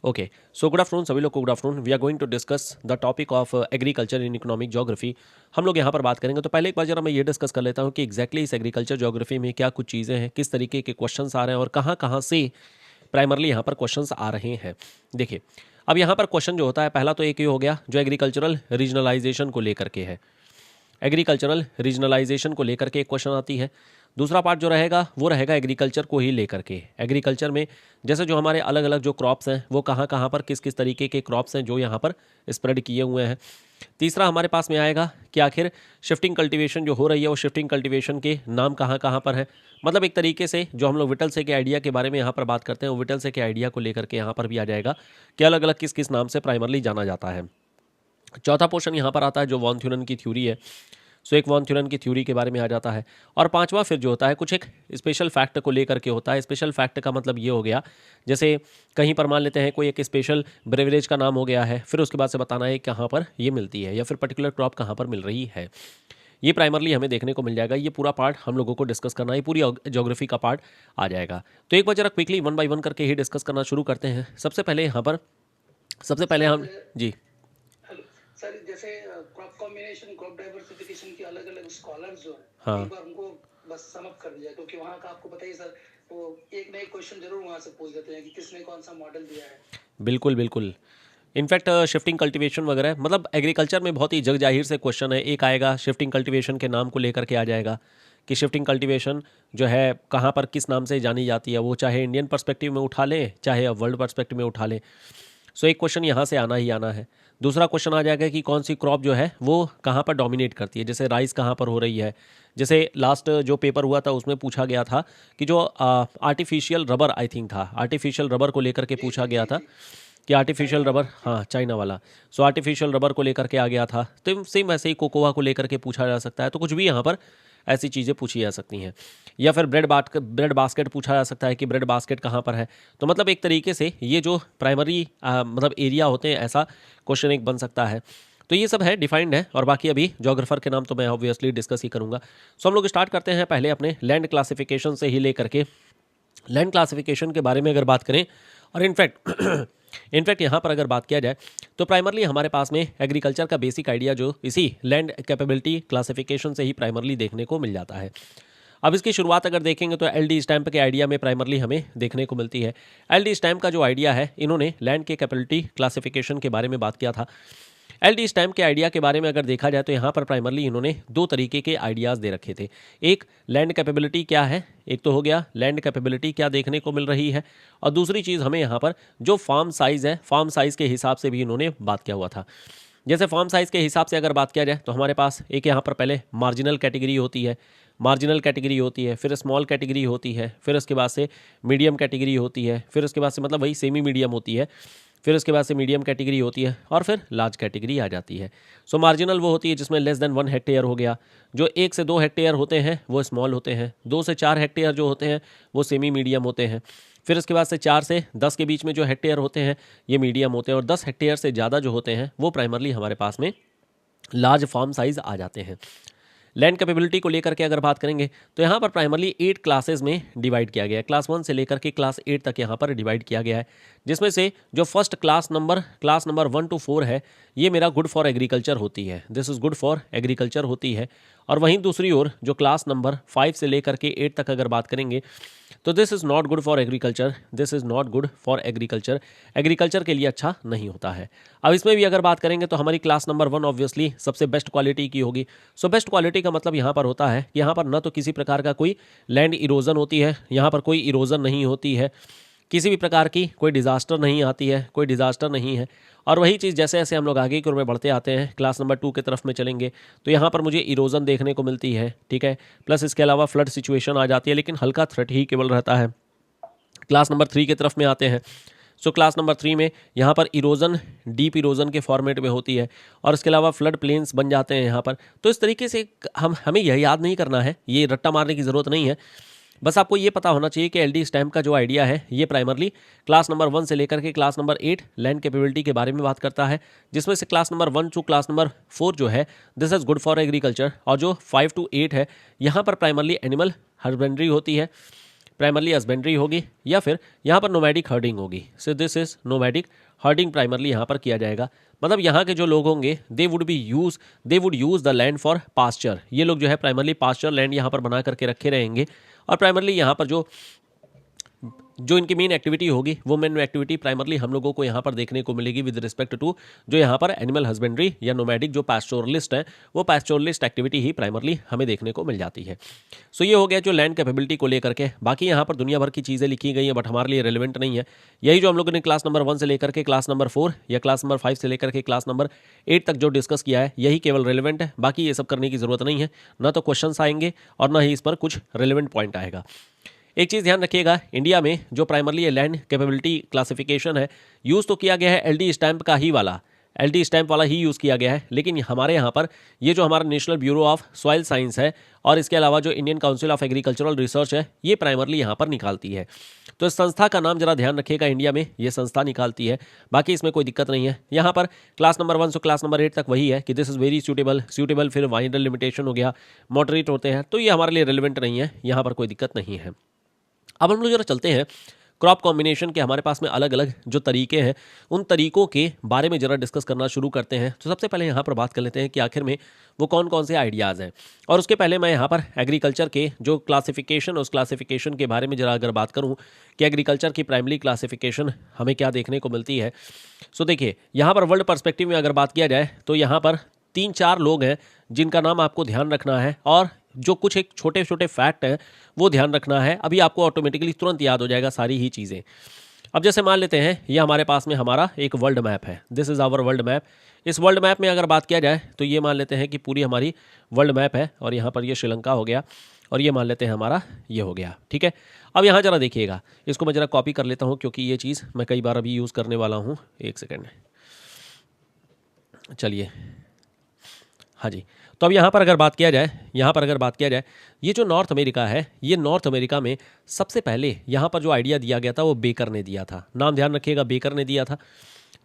Okay, so good afternoon सभी लोग को, good afternoon. We are going to discuss the topic of agriculture in economic geography. हम लोग यहाँ पर बात करेंगे। तो पहले एक बार जरा मैं ये डिस्कस कर लेता हूँ कि एग्जैक्टली इस एग्रीकल्चर ज्योग्राफी में क्या कुछ चीज़ें हैं, किस तरीके के क्वेश्चंस आ रहे हैं और कहाँ कहाँ से प्राइमरली यहाँ पर क्वेश्चंस आ रहे हैं। देखिए, अब यहाँ पर क्वेश्चन जो होता है, पहला तो एक ये हो गया जो एग्रीकल्चरल रीजनलाइजेशन को लेकर के है। एग्रीकल्चरल रीजनलाइजेशन को लेकर के एक क्वेश्चन आती है। दूसरा पार्ट जो रहेगा वो रहेगा एग्रीकल्चर को ही लेकर के। एग्रीकल्चर में जैसे जो हमारे अलग अलग जो क्रॉप्स हैं वो कहाँ कहाँ पर किस किस तरीके के क्रॉप्स हैं जो यहाँ पर स्प्रेड किए हुए हैं। तीसरा हमारे पास में आएगा कि आखिर शिफ्टिंग कल्टीवेशन जो हो रही है वो शिफ्टिंग कल्टीवेशन के नाम कहाँ कहाँ पर है। मतलब एक तरीके से जो हम लोग विटल से के आइडिया के बारे में यहाँ पर बात करते हैं वो विटल से के आइडिया को लेकर के यहाँ पर भी आ जाएगा कि अलग अलग किस किस नाम से प्राइमरली जाना जाता है। चौथा पोर्शन यहाँ पर आता है जो वॉन थ्यूरन की थ्योरी है। सो एक वॉन थ्यूरन की थ्योरी के बारे में आ जाता है। और पांचवा फिर जो होता है कुछ एक स्पेशल फैक्ट को लेकर के होता है। स्पेशल फैक्ट का मतलब ये हो गया, जैसे कहीं पर मान लेते हैं कोई एक स्पेशल ब्रेवरेज का नाम हो गया है, फिर उसके बाद से बताना है कहाँ पर ये मिलती है या फिर पर्टिकुलर क्रॉप कहाँ पर मिल रही है। ये प्राइमरली हमें देखने को मिल जाएगा। ये पूरा पार्ट हम लोगों को डिस्कस करना है, पूरी ज्योग्राफी का पार्ट आ जाएगा। तो एक बार जरा क्विकली वन बाय वन करके ही डिस्कस करना शुरू करते हैं। सबसे पहले यहाँ पर हम जी हेलो सर, जैसे क्रॉप कॉम्बिनेशन, क्रॉप डाइवर्सिफिकेशन की अलग अलग स्कॉलर्स जो है, हाँ एक बार उनको बस सम अप कर दिया, क्योंकि वहाँ का आपको पता ही सर, वो एक ना एक क्वेश्चन जरूर वहाँ से पूछ देते हैं कि किसने कौन सा मॉडल दिया है। बिल्कुल बिल्कुल। इनफैक्ट शिफ्टिंग कल्टीवेशन वगैरह, मतलब एग्रीकल्चर में बहुत ही जग जाहिर से क्वेश्चन है। एक आएगा शिफ्टिंग कल्टीवेशन के नाम को लेकर के आ जाएगा कि शिफ्टिंग कल्टीवेशन जो है कहाँ पर किस नाम से जानी जाती है, वो चाहे इंडियन पर्सपेक्टिव में उठा लें चाहे वर्ल्ड पर्सपेक्टिव में उठा लें। सो एक क्वेश्चन यहाँ से आना ही आना है। दूसरा क्वेश्चन आ जाएगा कि कौन सी क्रॉप जो है वो कहाँ पर डोमिनेट करती है, जैसे राइस कहाँ पर हो रही है। जैसे लास्ट जो पेपर हुआ था उसमें पूछा गया था कि जो आर्टिफिशियल रबर, आई थिंक था, आर्टिफिशियल रबर को लेकर के जी पूछा जी गया जी था जी। कि आर्टिफिशियल चाइना रबर, वाला, जी। हाँ चाइना वाला। सो आर्टिफिशियल रबर को लेकर के आ गया था। तो सेम वैसे ही कोकोआ को लेकर के पूछा जा सकता है। तो कुछ भी यहाँ पर ऐसी चीज़ें पूछी जा सकती हैं। या फिर ब्रेड बास्केट पूछा जा सकता है कि ब्रेड बास्केट कहाँ पर है। तो मतलब एक तरीके से ये जो प्राइमरी मतलब एरिया होते हैं, ऐसा क्वेश्चन एक बन सकता है। तो ये सब है, डिफाइंड है। और बाकी अभी जोग्राफर के नाम तो मैं ऑब्वियसली डिस्कस ही करूँगा। सो हम लोग स्टार्ट करते हैं पहले अपने लैंड क्लासिफिकेशन से ही लेकर के। लैंड क्लासिफिकेशन के बारे में अगर बात करें, और इनफैक्ट यहाँ पर अगर बात किया जाए तो प्राइमरली हमारे पास में एग्रीकल्चर का बेसिक आइडिया जो इसी लैंड कैपेबिलिटी क्लासिफिकेशन से ही प्राइमरली देखने को मिल जाता है। अब इसकी शुरुआत अगर देखेंगे तो एलडी स्टैम्प के आइडिया में प्राइमरली हमें देखने को मिलती है। एलडी स्टैम्प का जो आइडिया है, इन्होंने लैंड के कैपेबिलिटी क्लासिफिकेशन के बारे में बात किया था। एलडी स्टैम्प के आइडिया के बारे में अगर देखा जाए तो यहाँ पर प्राइमरली इन्होंने दो तरीके के आइडियाज़ दे रखे थे। एक, लैंड कैपेबिलिटी क्या है, एक तो हो गया लैंड कैपेबिलिटी क्या देखने को मिल रही है, और दूसरी चीज़ हमें यहाँ पर जो फार्म साइज़ है, फार्म साइज़ के हिसाब से भी इन्होंने बात किया हुआ था। जैसे फार्म साइज़ के हिसाब से अगर बात किया जाए तो हमारे पास एक यहाँ पर पहले मार्जिनल कैटेगरी होती है, फिर स्मॉल कैटेगरी होती है, फिर उसके बाद से मीडियम कैटेगरी होती है, फिर उसके बाद से मतलब वही सेमी मीडियम होती है, फिर उसके बाद से मीडियम कैटेगरी होती है, और फिर लार्ज कैटेगरी आ जाती है। सो मार्जिनल वो होती है जिसमें लेस देन 1 हेक्टेयर हो गया। जो 1 से 2 हेक्टेयर होते हैं वो स्मॉल होते हैं, 2 से 4 हेक्टेयर जो होते हैं वो सेमी मीडियम होते हैं, फिर उसके बाद से 4 से 10 के बीच में जो हेक्टेयर होते हैं ये मीडियम होते हैं, और 10 हेक्टेयर से ज़्यादा जो होते हैं वो प्राइमरली हमारे पास में लार्ज फार्म साइज आ जाते हैं। लैंड कैपेबिलिटी को लेकर के अगर बात करेंगे तो यहाँ पर प्राइमरली 8 क्लासेस में डिवाइड किया गया है। क्लास 1 से लेकर के क्लास 8 तक यहाँ पर डिवाइड किया गया है, जिसमें से जो फर्स्ट क्लास नंबर 1 to 4 है, ये मेरा गुड फॉर एग्रीकल्चर होती है, this is good for agriculture होती है। और वहीं दूसरी ओर जो क्लास नंबर 5 से लेकर के 8 तक अगर बात करेंगे तो this is not good for agriculture, this is not good for agriculture, agriculture के लिए अच्छा नहीं होता है। अब इसमें भी अगर बात करेंगे तो हमारी क्लास नंबर 1 ऑब्वियसली सबसे बेस्ट क्वालिटी की होगी। सो बेस्ट क्वालिटी का मतलब यहाँ पर होता है कि यहाँ पर न तो किसी प्रकार का कोई लैंड इरोजन होती है, यहाँ पर कोई इरोजन नहीं होती है, किसी भी प्रकार की कोई डिज़ास्टर नहीं आती है, कोई डिज़ास्टर नहीं है। और वही चीज़ जैसे जैसे हम लोग आगे की ओर में बढ़ते आते हैं, क्लास नंबर 2 की तरफ में चलेंगे तो यहाँ पर मुझे इरोजन देखने को मिलती है, ठीक है, प्लस इसके अलावा फ्लड सिचुएशन आ जाती है, लेकिन हल्का थ्रेट ही केवल रहता है। क्लास नंबर 3 की तरफ में आते हैं। सो क्लास नंबर 3 में यहाँ पर इरोजन डीप इरोजन के फॉर्मेट में होती है, और इसके अलावा फ्लड प्लेन्स बन जाते हैं यहाँ पर। तो इस तरीके से हमें यह याद नहीं करना है, ये रट्टा मारने की ज़रूरत नहीं है। बस आपको ये पता होना चाहिए कि एलडी स्टैम्प का जो आइडिया है ये प्राइमरली क्लास नंबर 1 से लेकर के क्लास नंबर 8 लैंड कैपेबिलिटी के बारे में बात करता है, जिसमें से class number 1 to class number 4 जो है this is good for agriculture, और जो 5 to 8 है यहाँ पर प्राइमरली एनिमल हस्बेंड्री होती है। प्राइमरली हस्बेंड्री होगी या फिर यहाँ पर नोमैडिक हर्डिंग होगी। So this is nomadic herding primarily यहाँ पर किया जाएगा। मतलब यहाँ के जो लोग होंगे they would use the land for pasture. ये लोग जो है प्राइमरली पास्चर लैंड यहाँ पर बना करके रखे रहेंगे और प्राइमरली यहाँ पर जो इनकी मेन एक्टिविटी होगी वो मेन एक्टिविटी प्राइमरली हम लोगों को यहाँ पर देखने को मिलेगी विद रिस्पेक्ट टू जो यहाँ पर एनिमल हस्बेंड्री या नोमैडिक जो पैस्टोरलिस्ट है वो पैस्टोरलिस्ट एक्टिविटी ही प्राइमरली हमें देखने को मिल जाती है। सो ये हो गया जो लैंड कैपेबिलिटी को लेकर के। बाकी यहाँ पर दुनिया भर की चीज़ें लिखी गई हैं बट हमारे लिए रेलिवेंट नहीं है। यही जो हम लोगों ने क्लास नंबर 1 से लेकर के क्लास नंबर 4 या क्लास नंबर 5 से लेकर के क्लास नंबर 8 तक जो डिस्कस किया है यही केवल रेलिवेंट है। बाकी ये सब करने की ज़रूरत नहीं है, ना तो क्वेश्चंस आएंगे और ना ही इस पर कुछ रेलिवेंट पॉइंट आएगा। एक चीज़ ध्यान रखिएगा, इंडिया में जो प्राइमरली ये लैंड कैपेबिलिटी क्लासिफिकेशन है यूज़ तो किया गया है एलडी स्टैंप का ही वाला, एलडी स्टैंप वाला ही यूज़ किया गया है। लेकिन हमारे यहाँ पर ये जो हमारा national bureau of soil science है और इसके अलावा जो Indian council of agricultural research है ये प्राइमरली यहाँ पर निकालती है। तो इस संस्था का नाम जरा ध्यान रखिएगा, इंडिया में ये संस्था निकालती है। बाकी इसमें कोई दिक्कत नहीं है। यहाँ पर क्लास नंबर 1 से क्लास नंबर 8 तक वही है कि दिस इज़ वेरी सूटेबल, फिर वाइडर लिमिटेशन हो गया, मॉडरेट होते हैं, तो ये हमारे लिए रिलेवेंट नहीं है, यहाँ पर कोई दिक्कत नहीं है। अब हम लोग जरा चलते हैं क्रॉप कॉम्बिनेशन के हमारे पास में अलग अलग जो तरीके हैं उन तरीकों के बारे में जरा डिस्कस करना शुरू करते हैं। तो सबसे पहले यहाँ पर बात कर लेते हैं कि आखिर में वो कौन कौन से आइडियाज़ हैं। और उसके पहले मैं यहाँ पर एग्रीकल्चर के जो क्लासिफिकेशन उस क्लासिफिकेशन के बारे में जरा अगर बात करूँ कि एग्रीकल्चर की प्राइमरी क्लासिफिकेशन हमें क्या देखने को मिलती है। सो देखिए यहाँ पर वर्ल्ड पर्सपेक्टिव में अगर बात किया जाए तो यहाँ पर 3-4 लोग हैं जिनका नाम आपको ध्यान रखना है और जो कुछ एक छोटे छोटे फैक्ट हैं वो ध्यान रखना है। अभी आपको ऑटोमेटिकली तुरंत याद हो जाएगा सारी ही चीज़ें। अब जैसे मान लेते हैं ये हमारे पास में हमारा एक वर्ल्ड मैप है, this is our world map. इस वर्ल्ड मैप में अगर बात किया जाए तो ये मान लेते हैं कि पूरी हमारी वर्ल्ड मैप है और यहाँ पर ये श्रीलंका हो गया और ये मान लेते हैं हमारा ये हो गया, ठीक है। अब यहाँ जरा देखिएगा, इसको मैं जरा कॉपी कर लेता हूँ क्योंकि ये चीज़ मैं कई बार अभी यूज़ करने वाला हूँ। एक सेकेंड, चलिए, हाँ जी। तो अब यहाँ पर अगर बात किया जाए ये जो नॉर्थ अमेरिका है, ये नॉर्थ अमेरिका में सबसे पहले यहाँ पर जो आइडिया दिया गया था वो बेकर ने दिया था। नाम ध्यान रखिएगा, बेकर ने दिया था।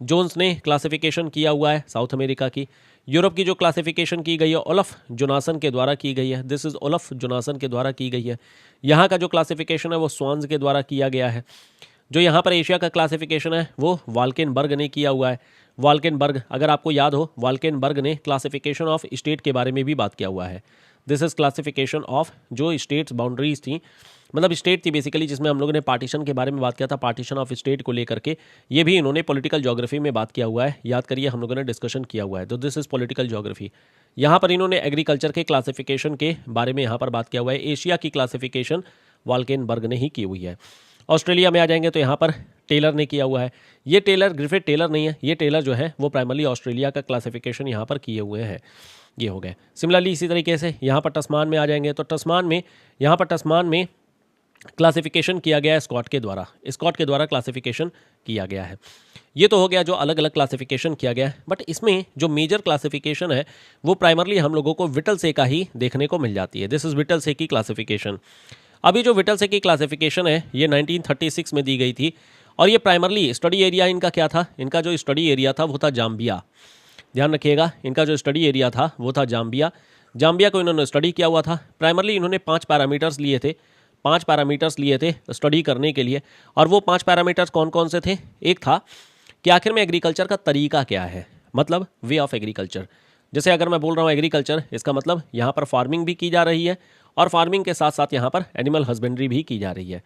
जोन्स ने क्लासिफिकेशन किया हुआ है साउथ अमेरिका की। यूरोप की जो क्लासिफिकेशन की गई है ओलफ जोनासन के द्वारा की गई है, दिस इज़ ओलफ जोनासन के द्वारा की गई है। यहाँ का जो क्लासिफिकेशन है वो स्वान्स के द्वारा किया गया है। जो यहाँ पर एशिया का क्लासिफिकेशन है वो वाल्केनबर्ग ने किया हुआ है। वाल्केनबर्ग, अगर आपको याद हो, वाल्केनबर्ग ने क्लासिफिकेशन ऑफ स्टेट के बारे में भी बात किया हुआ है। दिस इज़ क्लासिफिकेशन ऑफ जो स्टेट्स बाउंड्रीज थी, मतलब स्टेट थी बेसिकली, जिसमें हम लोगों ने पार्टीशन के बारे में बात किया था, पार्टीशन ऑफ स्टेट को लेकर के। ये भी इन्होंने पॉलिटिकल ज्योग्राफी में बात किया हुआ है, याद करिए हम लोगों ने डिस्कशन किया हुआ है। तो दिस इज़ पॉलिटिकल ज्योग्राफी। यहाँ पर इन्होंने एग्रीकल्चर के क्लासिफिकेशन के बारे में यहाँ पर बात किया हुआ है। एशिया की क्लासिफिकेशन वाल्केनबर्ग ने ही की हुई है। ऑस्ट्रेलिया में आ जाएंगे तो यहाँ पर टेलर ने किया हुआ है। ये टेलर ग्रिफिथ टेलर नहीं है, ये टेलर जो है वो प्राइमरली ऑस्ट्रेलिया का क्लासिफिकेशन यहाँ पर किए हुए हैं। ये हो गए। सिमिलरली इसी तरीके से यहाँ पर टस्मान में आ जाएंगे तो टस्मान में क्लासिफिकेशन किया गया है स्कॉट के द्वारा क्लासिफिकेशन किया गया है। ये तो हो गया जो अलग अलग क्लासिफिकेशन किया गया है। बट इसमें जो मेजर क्लासिफिकेशन है वो प्राइमरली हम लोगों को विटलसे का ही देखने को मिल जाती है। दिस इज़ विटलसे की क्लासिफिकेशन। अभी जो विटलसे की क्लासिफिकेशन है ये 1936 में दी गई थी और ये प्राइमरली स्टडी एरिया इनका क्या था, इनका जो स्टडी एरिया था वो था जाम्बिया। ध्यान रखिएगा, इनका जो स्टडी एरिया था वो था जाम्बिया। जाम्बिया को इन्होंने स्टडी किया हुआ था। प्राइमरली इन्होंने 5 पैरामीटर्स लिए थे स्टडी करने के लिए। और वो 5 पैरामीटर्स कौन कौन से थे? एक था कि आखिर में एग्रीकल्चर का तरीका क्या है, मतलब वे ऑफ एग्रीकल्चर। जैसे अगर मैं बोल रहा हूँ एग्रीकल्चर, इसका मतलब यहाँ पर फार्मिंग भी की जा रही है और फार्मिंग के साथ साथ यहाँ पर एनिमल हस्बेंड्री भी की जा रही है।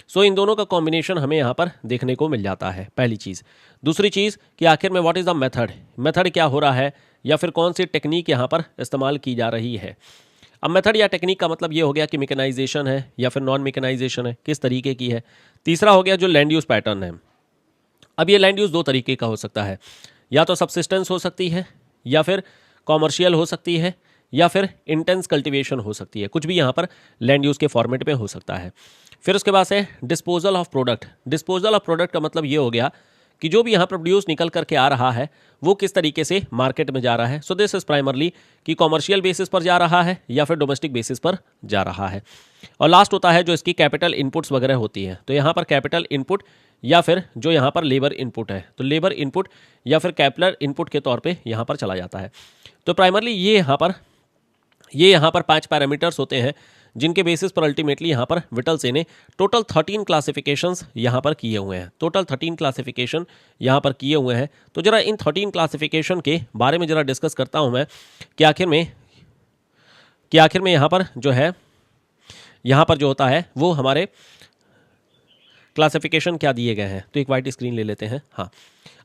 सो इन दोनों का कॉम्बिनेशन हमें यहाँ पर देखने को मिल जाता है, पहली चीज़। दूसरी चीज़ कि आखिर में व्हाट इज़ द मेथड क्या हो रहा है या फिर कौन सी टेक्निक यहाँ पर इस्तेमाल की जा रही है। अब मेथड या टेक्निक का मतलब ये हो गया कि मैकेनाइजेशन है या फिर नॉन मैकेनाइजेशन है, किस तरीके की है। तीसरा हो गया जो लैंड यूज़ पैटर्न है। अब ये लैंड यूज़ 2 तरीके का हो सकता है, या तो सबसिस्टेंस हो सकती है या फिर कॉमर्शियल हो सकती है या फिर इंटेंस कल्टीवेशन हो सकती है। कुछ भी यहाँ पर लैंड यूज़ के फॉर्मेट में हो सकता है। फिर उसके बाद है disposal of product. Disposal of product का मतलब ये हो गया कि जो भी यहाँ प्रोड्यूस निकल करके आ रहा है वो किस तरीके से मार्केट में जा रहा है। सो दिस इज प्राइमरली कि कॉमर्शियल बेसिस पर जा रहा है या फिर डोमेस्टिक बेसिस पर जा रहा है। और लास्ट होता है जो इसकी कैपिटल इनपुट्स वगैरह होती है। तो यहाँ पर कैपिटल इनपुट या फिर जो यहाँ पर लेबर इनपुट है, तो लेबर इनपुट या फिर कैपिटल इनपुट के तौर पे यहाँ पर चला जाता है। तो प्राइमरली ये यहाँ पर 5 पैरामीटर्स होते हैं जिनके बेसिस पर अल्टीमेटली यहाँ पर विटलसे ने टोटल 13 क्लासिफिकेशंस यहाँ पर किए हुए हैं। टोटल 13 क्लासिफिकेशन यहाँ पर किए हुए हैं। तो जरा इन 13 क्लासिफिकेशन के बारे में जरा डिस्कस करता हूँ मैं कि आखिर में यहाँ पर जो है, यहाँ पर जो होता है वो हमारे क्लासिफिकेशन क्या दिए गए हैं। तो एक वाइट स्क्रीन ले लेते हैं। हाँ,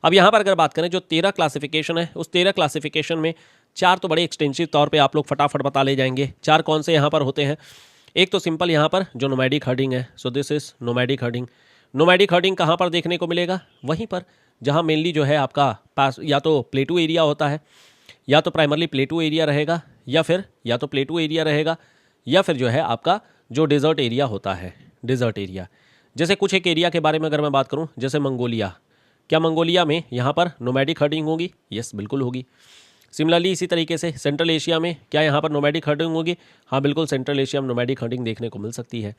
अब यहाँ पर अगर बात करें जो 13 क्लासिफिकेशन है, उस 13 क्लासिफिकेशन में 4 तो बड़े एक्सटेंसिव तौर पे आप लोग फटाफट बता ले जाएंगे। 4 कौन से यहाँ पर होते हैं? एक तो सिंपल यहाँ पर जो नोमैडिक हर्डिंग है, so this is nomadic herding. Nomadic herding कहाँ पर देखने को मिलेगा? वहीं पर जहाँ मेनली जो है आपका पास या तो प्लेटू एरिया होता है, या तो प्राइमरली प्लेटू एरिया रहेगा, या तो प्लेटू एरिया रहेगा, या फिर जो है आपका जो डेजर्ट एरिया होता है, डेजर्ट एरिया। जैसे कुछ एक एरिया के बारे में अगर मैं बात करूं, जैसे मंगोलिया, क्या मंगोलिया में यहाँ पर नोमैडिक हर्डिंग होगी? यस, बिल्कुल होगी। सिमिलरली इसी तरीके से सेंट्रल एशिया में क्या यहाँ पर नोमैडिक हर्डिंग होगी? हाँ, बिल्कुल सेंट्रल एशिया में नोमैडिक हर्डिंग देखने को मिल सकती है।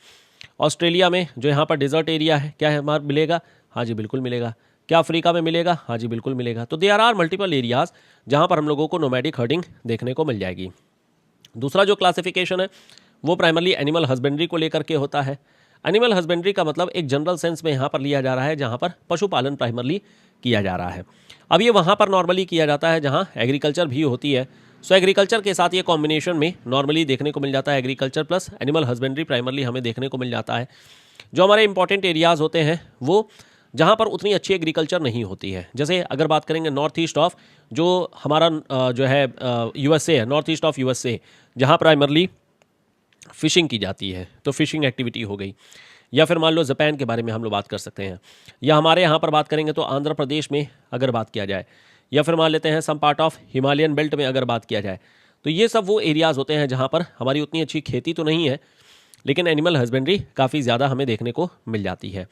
ऑस्ट्रेलिया में जो यहाँ पर डेजर्ट एरिया है, क्या हमारा मिलेगा? हाँ जी, बिल्कुल मिलेगा। क्या अफ्रीका में मिलेगा? हाँ जी, बिल्कुल मिलेगा। तो देयर आर मल्टीपल एरियाज जहाँ पर हम लोगों को नोमैडिक हर्डिंग देखने को मिल जाएगी। दूसरा जो क्लासिफिकेशन है वो प्राइमरली एनिमल हस्बेंड्री को लेकर के होता है। एनिमल हस्बेंड्री का मतलब एक जनरल सेंस में यहाँ पर लिया जा रहा है जहाँ पर पशुपालन प्राइमरली किया जा रहा है। अब ये वहाँ पर नॉर्मली किया जाता है जहाँ एग्रीकल्चर भी होती है। सो एग्रीकल्चर के साथ ये कॉम्बिनेशन में नॉर्मली देखने को मिल जाता है। Agriculture plus animal husbandry primarily हमें देखने को मिल जाता है। जो हमारे इंपॉर्टेंट एरियाज़ होते हैं वो जहाँ पर उतनी अच्छी एग्रीकल्चर नहीं होती है, जैसे अगर बात करेंगे नॉर्थ ईस्ट ऑफ जो हमारा जो है यूएसए है, नॉर्थ ईस्ट ऑफ यूएसए, जहाँ प्राइमरली फिशिंग की जाती है, तो फिशिंग एक्टिविटी हो गई। या फिर मान लो जापान के बारे में हम लोग बात कर सकते हैं, या हमारे यहाँ पर बात करेंगे तो आंध्र प्रदेश में अगर बात किया जाए, या फिर मान लेते हैं some part of Himalayan belt में अगर बात किया जाए, तो ये सब वो एरियाज़ होते हैं जहाँ पर हमारी उतनी अच्छी खेती तो नहीं है, लेकिन एनिमल हस्बेंड्री काफ़ी ज़्यादा हमें देखने को मिल जाती है।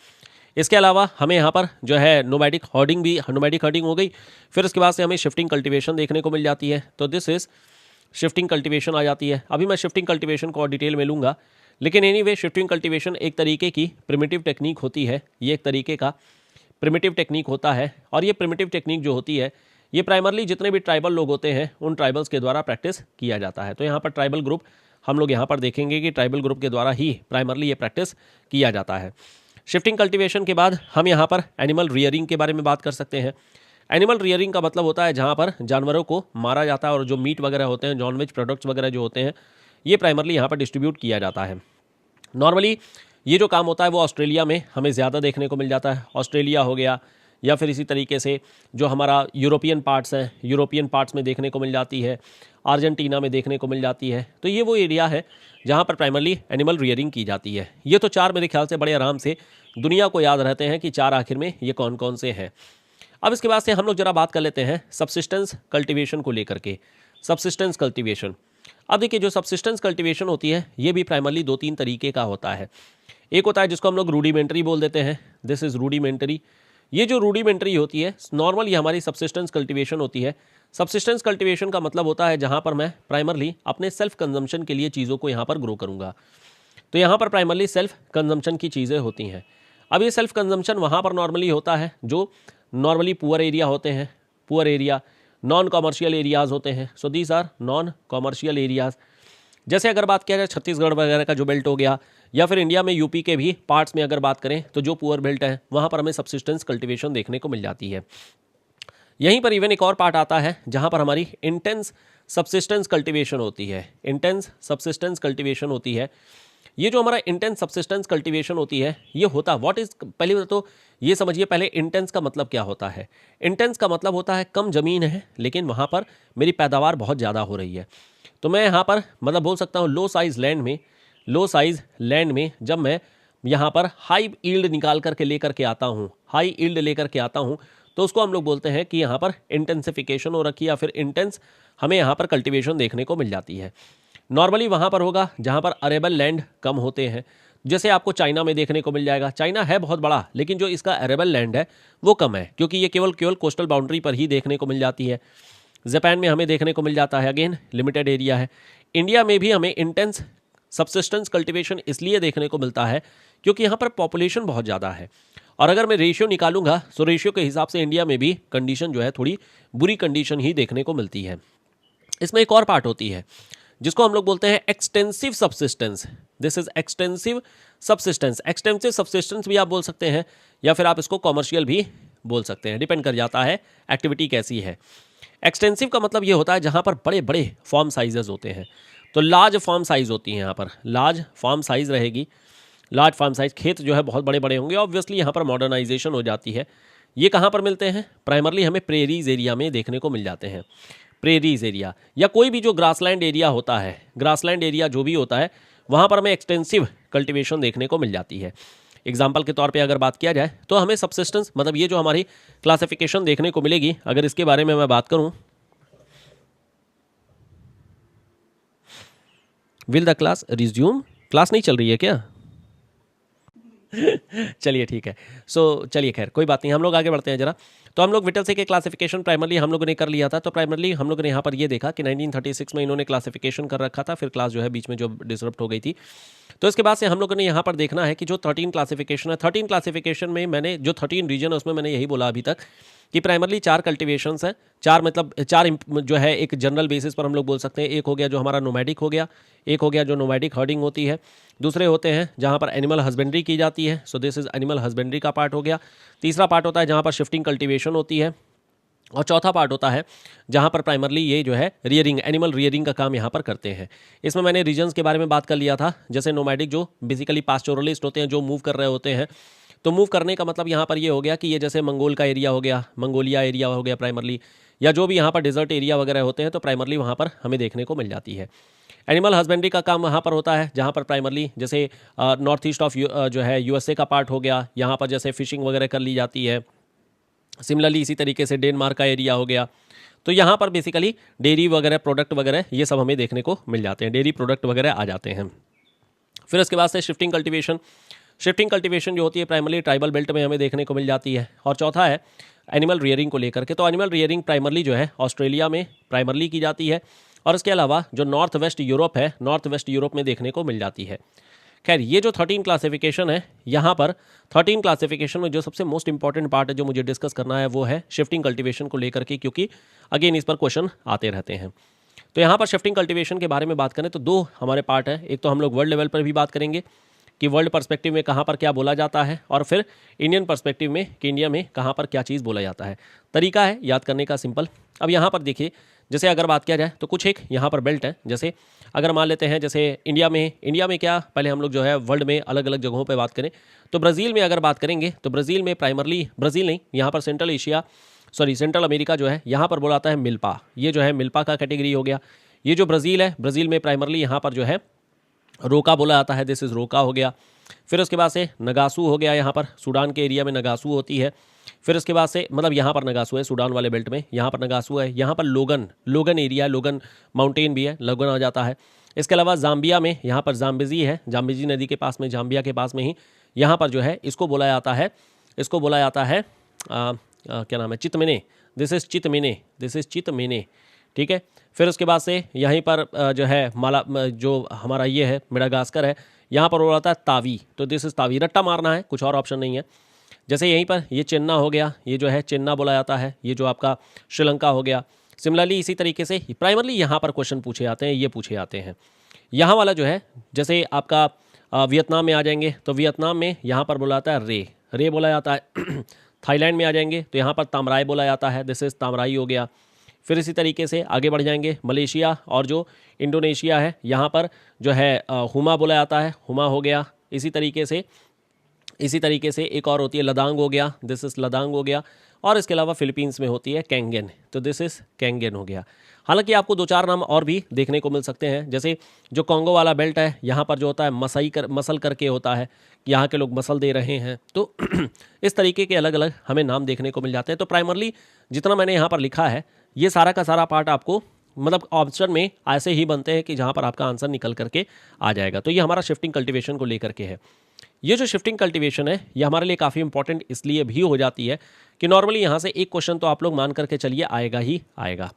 इसके अलावा हमें यहाँ पर जो है नोमैडिक हर्डिंग हो गई। फिर उसके बाद से हमें शिफ्टिंग कल्टीवेशन देखने को मिल जाती है। तो दिस इज़ शिफ्टिंग कल्टीवेशन आ जाती है। अभी मैं शिफ्टिंग कल्टीवेशन को और डिटेल में लूँगा, लेकिन एनीवे शिफ्टिंग कल्टीवेशन एक तरीके की प्रिमिटिव टेक्निक होती है। ये एक तरीके का प्रिमिटिव टेक्निक होता है, और ये प्रिमिटिव टेक्निक जो होती है ये प्राइमरली जितने भी ट्राइबल लोग होते हैं उन ट्राइबल्स के द्वारा प्रैक्टिस किया जाता है। तो यहाँ पर ट्राइबल ग्रुप हम लोग यहाँ पर देखेंगे कि ट्राइबल ग्रुप के द्वारा ही प्राइमरली ये प्रैक्टिस किया जाता है। शिफ्टिंग कल्टीवेशन के बाद हम यहाँ पर एनिमल रियरिंग के बारे में बात कर सकते हैं। एनिमल रियरिंग का मतलब होता है जहाँ पर जानवरों को मारा जाता है और जो मीट वगैरह होते हैं, नॉन वेज प्रोडक्ट्स वगैरह जो होते हैं, ये प्राइमरली यहाँ पर डिस्ट्रीब्यूट किया जाता है। नॉर्मली ये जो काम होता है वो ऑस्ट्रेलिया में हमें ज़्यादा देखने को मिल जाता है। ऑस्ट्रेलिया हो गया, या फिर इसी तरीके से जो हमारा यूरोपियन पार्ट्स हैं, यूरोपियन पार्ट्स में देखने को मिल जाती है, अर्जेंटीना में देखने को मिल जाती है। तो ये वो एरिया है जहाँ पर प्राइमरली एनिमल रियरिंग की जाती है। ये तो 4 मेरे ख्याल से बड़े आराम से दुनिया को याद रहते हैं कि 4 आखिर में ये कौन कौन से हैं। अब इसके बाद से हम लोग जरा बात कर लेते हैं सब्सिस्टेंस कल्टीवेशन को लेकर के। सब्सिस्टेंस कल्टीवेशन, अब देखिए जो सब्सिस्टेंस कल्टीवेशन होती है ये भी प्राइमरली 2-3 तरीके का होता है। एक होता है जिसको हम लोग रूडिमेंट्री बोल देते हैं, दिस इज़ रूडिमेंट्री। ये जो रूडिमेंट्री होती है नॉर्मल ये हमारी सब्सिस्टेंस कल्टीवेशन होती है। सब्सिस्टेंस कल्टीवेशन का मतलब होता है जहाँ पर मैं प्राइमरली अपने सेल्फ कंजम्पशन के लिए चीज़ों को यहाँ पर ग्रो करूँगा। तो यहाँ पर प्राइमरली सेल्फ कंजम्पशन की चीज़ें होती हैं। अब ये सेल्फ कंजम्पशन वहाँ पर नॉर्मली होता है जो नॉर्मली पुअर एरिया होते हैं, poor area, non commercial areas होते हैं। So these are non commercial areas. जैसे अगर बात किया जाए छत्तीसगढ़ वगैरह का जो बेल्ट हो गया, या फिर इंडिया में यूपी के भी पार्ट्स में अगर बात करें तो जो पुअर बेल्ट है वहाँ पर हमें सब्सिस्टेंस कल्टीवेशन देखने को मिल जाती है। यहीं पर इवन एक और पार्ट आता है जहाँ पर हमारी इंटेंस सब्सिस्टेंस कल्टीवेशन होती है। इंटेंस सब्सिस्टेंस कल्टीवेशन होती है। ये जो हमारा इंटेंस सब्सिस्टेंस कल्टीवेशन होती है ये होता व्हाट इज, पहले तो ये समझिए पहले इंटेंस का मतलब क्या होता है। इंटेंस का मतलब होता है कम ज़मीन है लेकिन वहाँ पर मेरी पैदावार बहुत ज़्यादा हो रही है। तो मैं यहाँ पर मतलब बोल सकता हूँ लो साइज़ लैंड में जब मैं यहाँ पर हाई ईल्ड निकाल करके लेकर के आता हूँ, हाई ईल्ड लेकर के आता हूँ, तो उसको हम लोग बोलते हैं कि यहाँ पर इंटेंसिफिकेशन हो रखी है, या फिर इंटेंस हमें यहाँ पर कल्टीवेशन देखने को मिल जाती है। नॉर्मली वहाँ पर होगा जहाँ पर अरेबल लैंड कम होते हैं, जैसे आपको चाइना में देखने को मिल जाएगा। चाइना है बहुत बड़ा लेकिन जो इसका अरेबल लैंड है वो कम है, क्योंकि ये केवल कोस्टल बाउंड्री पर ही देखने को मिल जाती है। जापान में हमें देखने को मिल जाता है, अगेन लिमिटेड एरिया है। इंडिया में भी हमें इंटेंस सब्सिस्टेंस कल्टीवेशन इसलिए देखने को मिलता है क्योंकि यहाँ पर पॉपुलेशन बहुत ज़्यादा है, और अगर मैं रेशियो निकालूंगा तो रेशियो के हिसाब से इंडिया में भी कंडीशन जो है थोड़ी बुरी कंडीशन ही देखने को मिलती है। इसमें एक और पार्ट होती है जिसको हम लोग बोलते हैं extensive subsistence. This is extensive subsistence. Extensive subsistence भी आप बोल सकते हैं, या फिर आप इसको कॉमर्शियल भी बोल सकते हैं, डिपेंड कर जाता है एक्टिविटी कैसी है। एक्सटेंसिव का मतलब ये होता है जहाँ पर बड़े बड़े फॉर्म साइजेस होते हैं। तो लार्ज फॉर्म साइज होती हैं, यहाँ पर लार्ज फॉर्म साइज रहेगी, लार्ज फार्म साइज, खेत जो है बहुत बड़े बड़े होंगे। ऑब्वियसली यहाँ पर मॉडर्नाइजेशन हो जाती है। ये कहाँ पर मिलते हैं? प्राइमरली हमें प्रेरीज एरिया में देखने को मिल जाते हैं। प्रेरीज एरिया या कोई भी जो ग्रासलैंड एरिया होता है, ग्रासलैंड एरिया जो भी होता है, वहाँ पर हमें एक्सटेंसिव कल्टिवेशन देखने को मिल जाती है। एग्जाम्पल के तौर पे अगर बात किया जाए तो हमें सबसिस्टेंस मतलब ये जो हमारी क्लासिफिकेशन देखने को मिलेगी, अगर इसके बारे में मैं बात करूँ, will the class resume? Class नहीं चल रही है क्या? चलिए ठीक है। चलिए खैर कोई बात नहीं, हम लोग आगे बढ़ते हैं जरा। तो हम लोग विटलसे के क्लासिफिकेशन प्राइमरली हम लोगों ने कर लिया था। तो प्राइमरली हम लोगों ने यहाँ पर ये देखा कि 1936 में इन्होंने क्लासिफिकेशन कर रखा था, फिर क्लास जो है बीच में जो डिसरप्ट हो गई थी। तो इसके बाद से हम लोगों ने यहाँ पर देखना है कि जो 13 क्लासिफिकेशन है, 13 क्लासिफिकेशन में मैंने जो 13 रीजन है उसमें मैंने यही बोला अभी तक कि प्राइमरली 4 कल्टिवेशंस हैं। 4 मतलब 4 जो है एक जनरल बेसिस पर हम लोग बोल सकते हैं। एक हो गया जो हमारा नोमैडिक हो गया, एक हो गया जो नोमैडिक हर्डिंग होती है, दूसरे होते हैं जहाँ पर एनिमल हस्बेंड्री की जाती है, so this is animal husbandry का पार्ट हो गया। तीसरा पार्ट होता है जहाँ पर शिफ्टिंग कल्टिवेशन होती है, और चौथा पार्ट होता है जहाँ पर प्राइमरली ये जो है रियरिंग, एनिमल रियरिंग का काम यहाँ पर करते हैं। इसमें मैंने रीजन्स के बारे में बात कर लिया था, जैसे नोमैडिक जो बेसिकली पास्टोरलिस्ट होते हैं, जो मूव कर रहे होते हैं। तो मूव करने का मतलब यहाँ पर ये हो गया कि ये जैसे मंगोल का एरिया हो गया, मंगोलिया एरिया हो गया प्राइमरली, या जो भी यहाँ पर डेजर्ट एरिया वगैरह होते हैं, तो प्राइमरली वहाँ पर हमें देखने को मिल जाती है। एनिमल हस्बेंड्री का काम वहाँ पर होता है जहाँ पर प्राइमरली जैसे नॉर्थ ईस्ट ऑफ जो है यूएसए का पार्ट हो गया, यहाँ पर जैसे फिशिंग वगैरह कर ली जाती है। सिमिलरली इसी तरीके से डेनमार्क का एरिया हो गया। तो यहाँ पर बेसिकली डेयरी वगैरह प्रोडक्ट वगैरह ये सब हमें देखने को मिल जाते हैं, डेयरी प्रोडक्ट वगैरह आ जाते हैं। फिर उसके बाद से शिफ्टिंग कल्टिवेशन। शिफ्टिंग कल्टिवेशन जो होती है प्राइमरली ट्राइबल बेल्ट में हमें देखने को मिल जाती है। और चौथा है एनिमल रियरिंग को लेकर के। तो एनिमल रियरिंग प्राइमरली जो है ऑस्ट्रेलिया में प्राइमरली की जाती है, और इसके अलावा जो नॉर्थ वेस्ट यूरोप है, नॉर्थ वेस्ट यूरोप में देखने को मिल जाती है। खैर ये जो 13 क्लासिफिकेशन है, यहाँ पर 13 क्लासिफिकेशन में जो सबसे मोस्ट इंपॉर्टेंट पार्ट है जो मुझे डिस्कस करना है वो है शिफ्टिंग कल्टिवेशन को लेकर के, क्योंकि अगेन इस पर क्वेश्चन आते रहते हैं। तो यहाँ पर शिफ्टिंग कल्टिवेशन के बारे में बात करें तो 2 हमारे पार्ट है। एक तो हम लोग वर्ल्ड लेवल पर भी बात करेंगे कि वर्ल्ड पर्सपेक्टिव में कहाँ पर क्या बोला जाता है, और फिर इंडियन पर्सपेक्टिव में कि इंडिया में कहाँ पर क्या चीज़ बोला जाता है। तरीका है याद करने का सिंपल। अब यहाँ पर देखिए, जैसे अगर बात किया जाए तो कुछ एक यहाँ पर बेल्ट है। जैसे अगर मान लेते हैं जैसे इंडिया में क्या, पहले हम लोग जो है वर्ल्ड में अलग अलग जगहों पे बात करें तो ब्राज़ील में अगर बात करेंगे तो ब्राज़ील में प्राइमरली, ब्राज़ील नहीं, यहाँ पर सेंट्रल अमेरिका जो है यहाँ पर बोला जाता है मिल्पा। ये जो है मिल्पा का कैटेगरी हो गया। ये जो ब्राज़ील है, ब्राज़ील में प्राइमरली यहाँ पर जो है रोका बोला जाता है, दिस इज़ रोका हो गया। फिर उसके बाद से नगासू हो गया, यहाँ पर सूडान के एरिया में नगासू होती है। फिर उसके बाद से मतलब यहाँ पर नगासू है, सूडान वाले बेल्ट में यहाँ पर नगासू है। यहाँ पर लोगन एरिया, लोगन माउंटेन भी है, लोगन आ जाता है। इसके अलावा जाम्बिया में यहाँ पर जाम्बिजी है, जाम्बिजी नदी के पास में, जाम्बिया के पास में ही यहाँ पर जो है इसको बोला जाता है क्या नाम है, चितमेने। दिस इज़ चितमेने, ठीक है। फिर उसके बाद से यहीं पर जो है जो हमारा ये है मेडागास्कर है, यहाँ पर बोला जाता है तावी। तो दिस इज़ तावी, रट्टा मारना है, कुछ और ऑप्शन नहीं है। जैसे यहीं पर ये चेन्ना हो गया, ये जो है चेन्ना बोला जाता है, ये जो आपका श्रीलंका हो गया। सिमिलरली इसी तरीके से प्राइमरली यहाँ पर क्वेश्चन पूछे जाते हैं, ये पूछे जाते हैं। यहाँ वाला जो है जैसे आपका वियतनाम में आ जाएंगे तो वियतनाम में यहाँ पर बोला जाता है रे बोला जाता है। थाईलैंड में आ जाएंगे तो यहाँ पर तामराई बोला जाता है, दिस इज़ तामराई हो गया। फिर इसी तरीके से आगे बढ़ जाएंगे मलेशिया और जो इंडोनेशिया है, यहाँ पर जो है हुमा बोला जाता है, हुमा हो गया। इसी तरीके से एक और होती है लदांग हो गया, दिस इज़ लदांग हो गया। और इसके अलावा फिलीपींस में होती है कैंगन, तो दिस इज़ कैंगन हो गया। हालांकि आपको 2-4 नाम और भी देखने को मिल सकते हैं, जैसे जो कॉन्गो वाला बेल्ट है, यहाँ पर जो होता है मसल करके होता है, यहाँ के लोग मसल दे रहे हैं। तो इस तरीके के अलग अलग हमें नाम देखने को मिल जाते हैं। तो प्राइमरली जितना मैंने यहाँ पर लिखा है, ये सारा का सारा पार्ट आपको मतलब ऑप्शन में ऐसे ही बनते हैं कि जहाँ पर आपका आंसर निकल करके आ जाएगा। तो ये हमारा शिफ्टिंग कल्टिवेशन को लेकर के है। ये जो शिफ्टिंग कल्टिवेशन है ये हमारे लिए काफ़ी इंपॉर्टेंट इसलिए भी हो जाती है कि नॉर्मली यहाँ से एक क्वेश्चन तो आप लोग मान करके चलिए आएगा ही आएगा।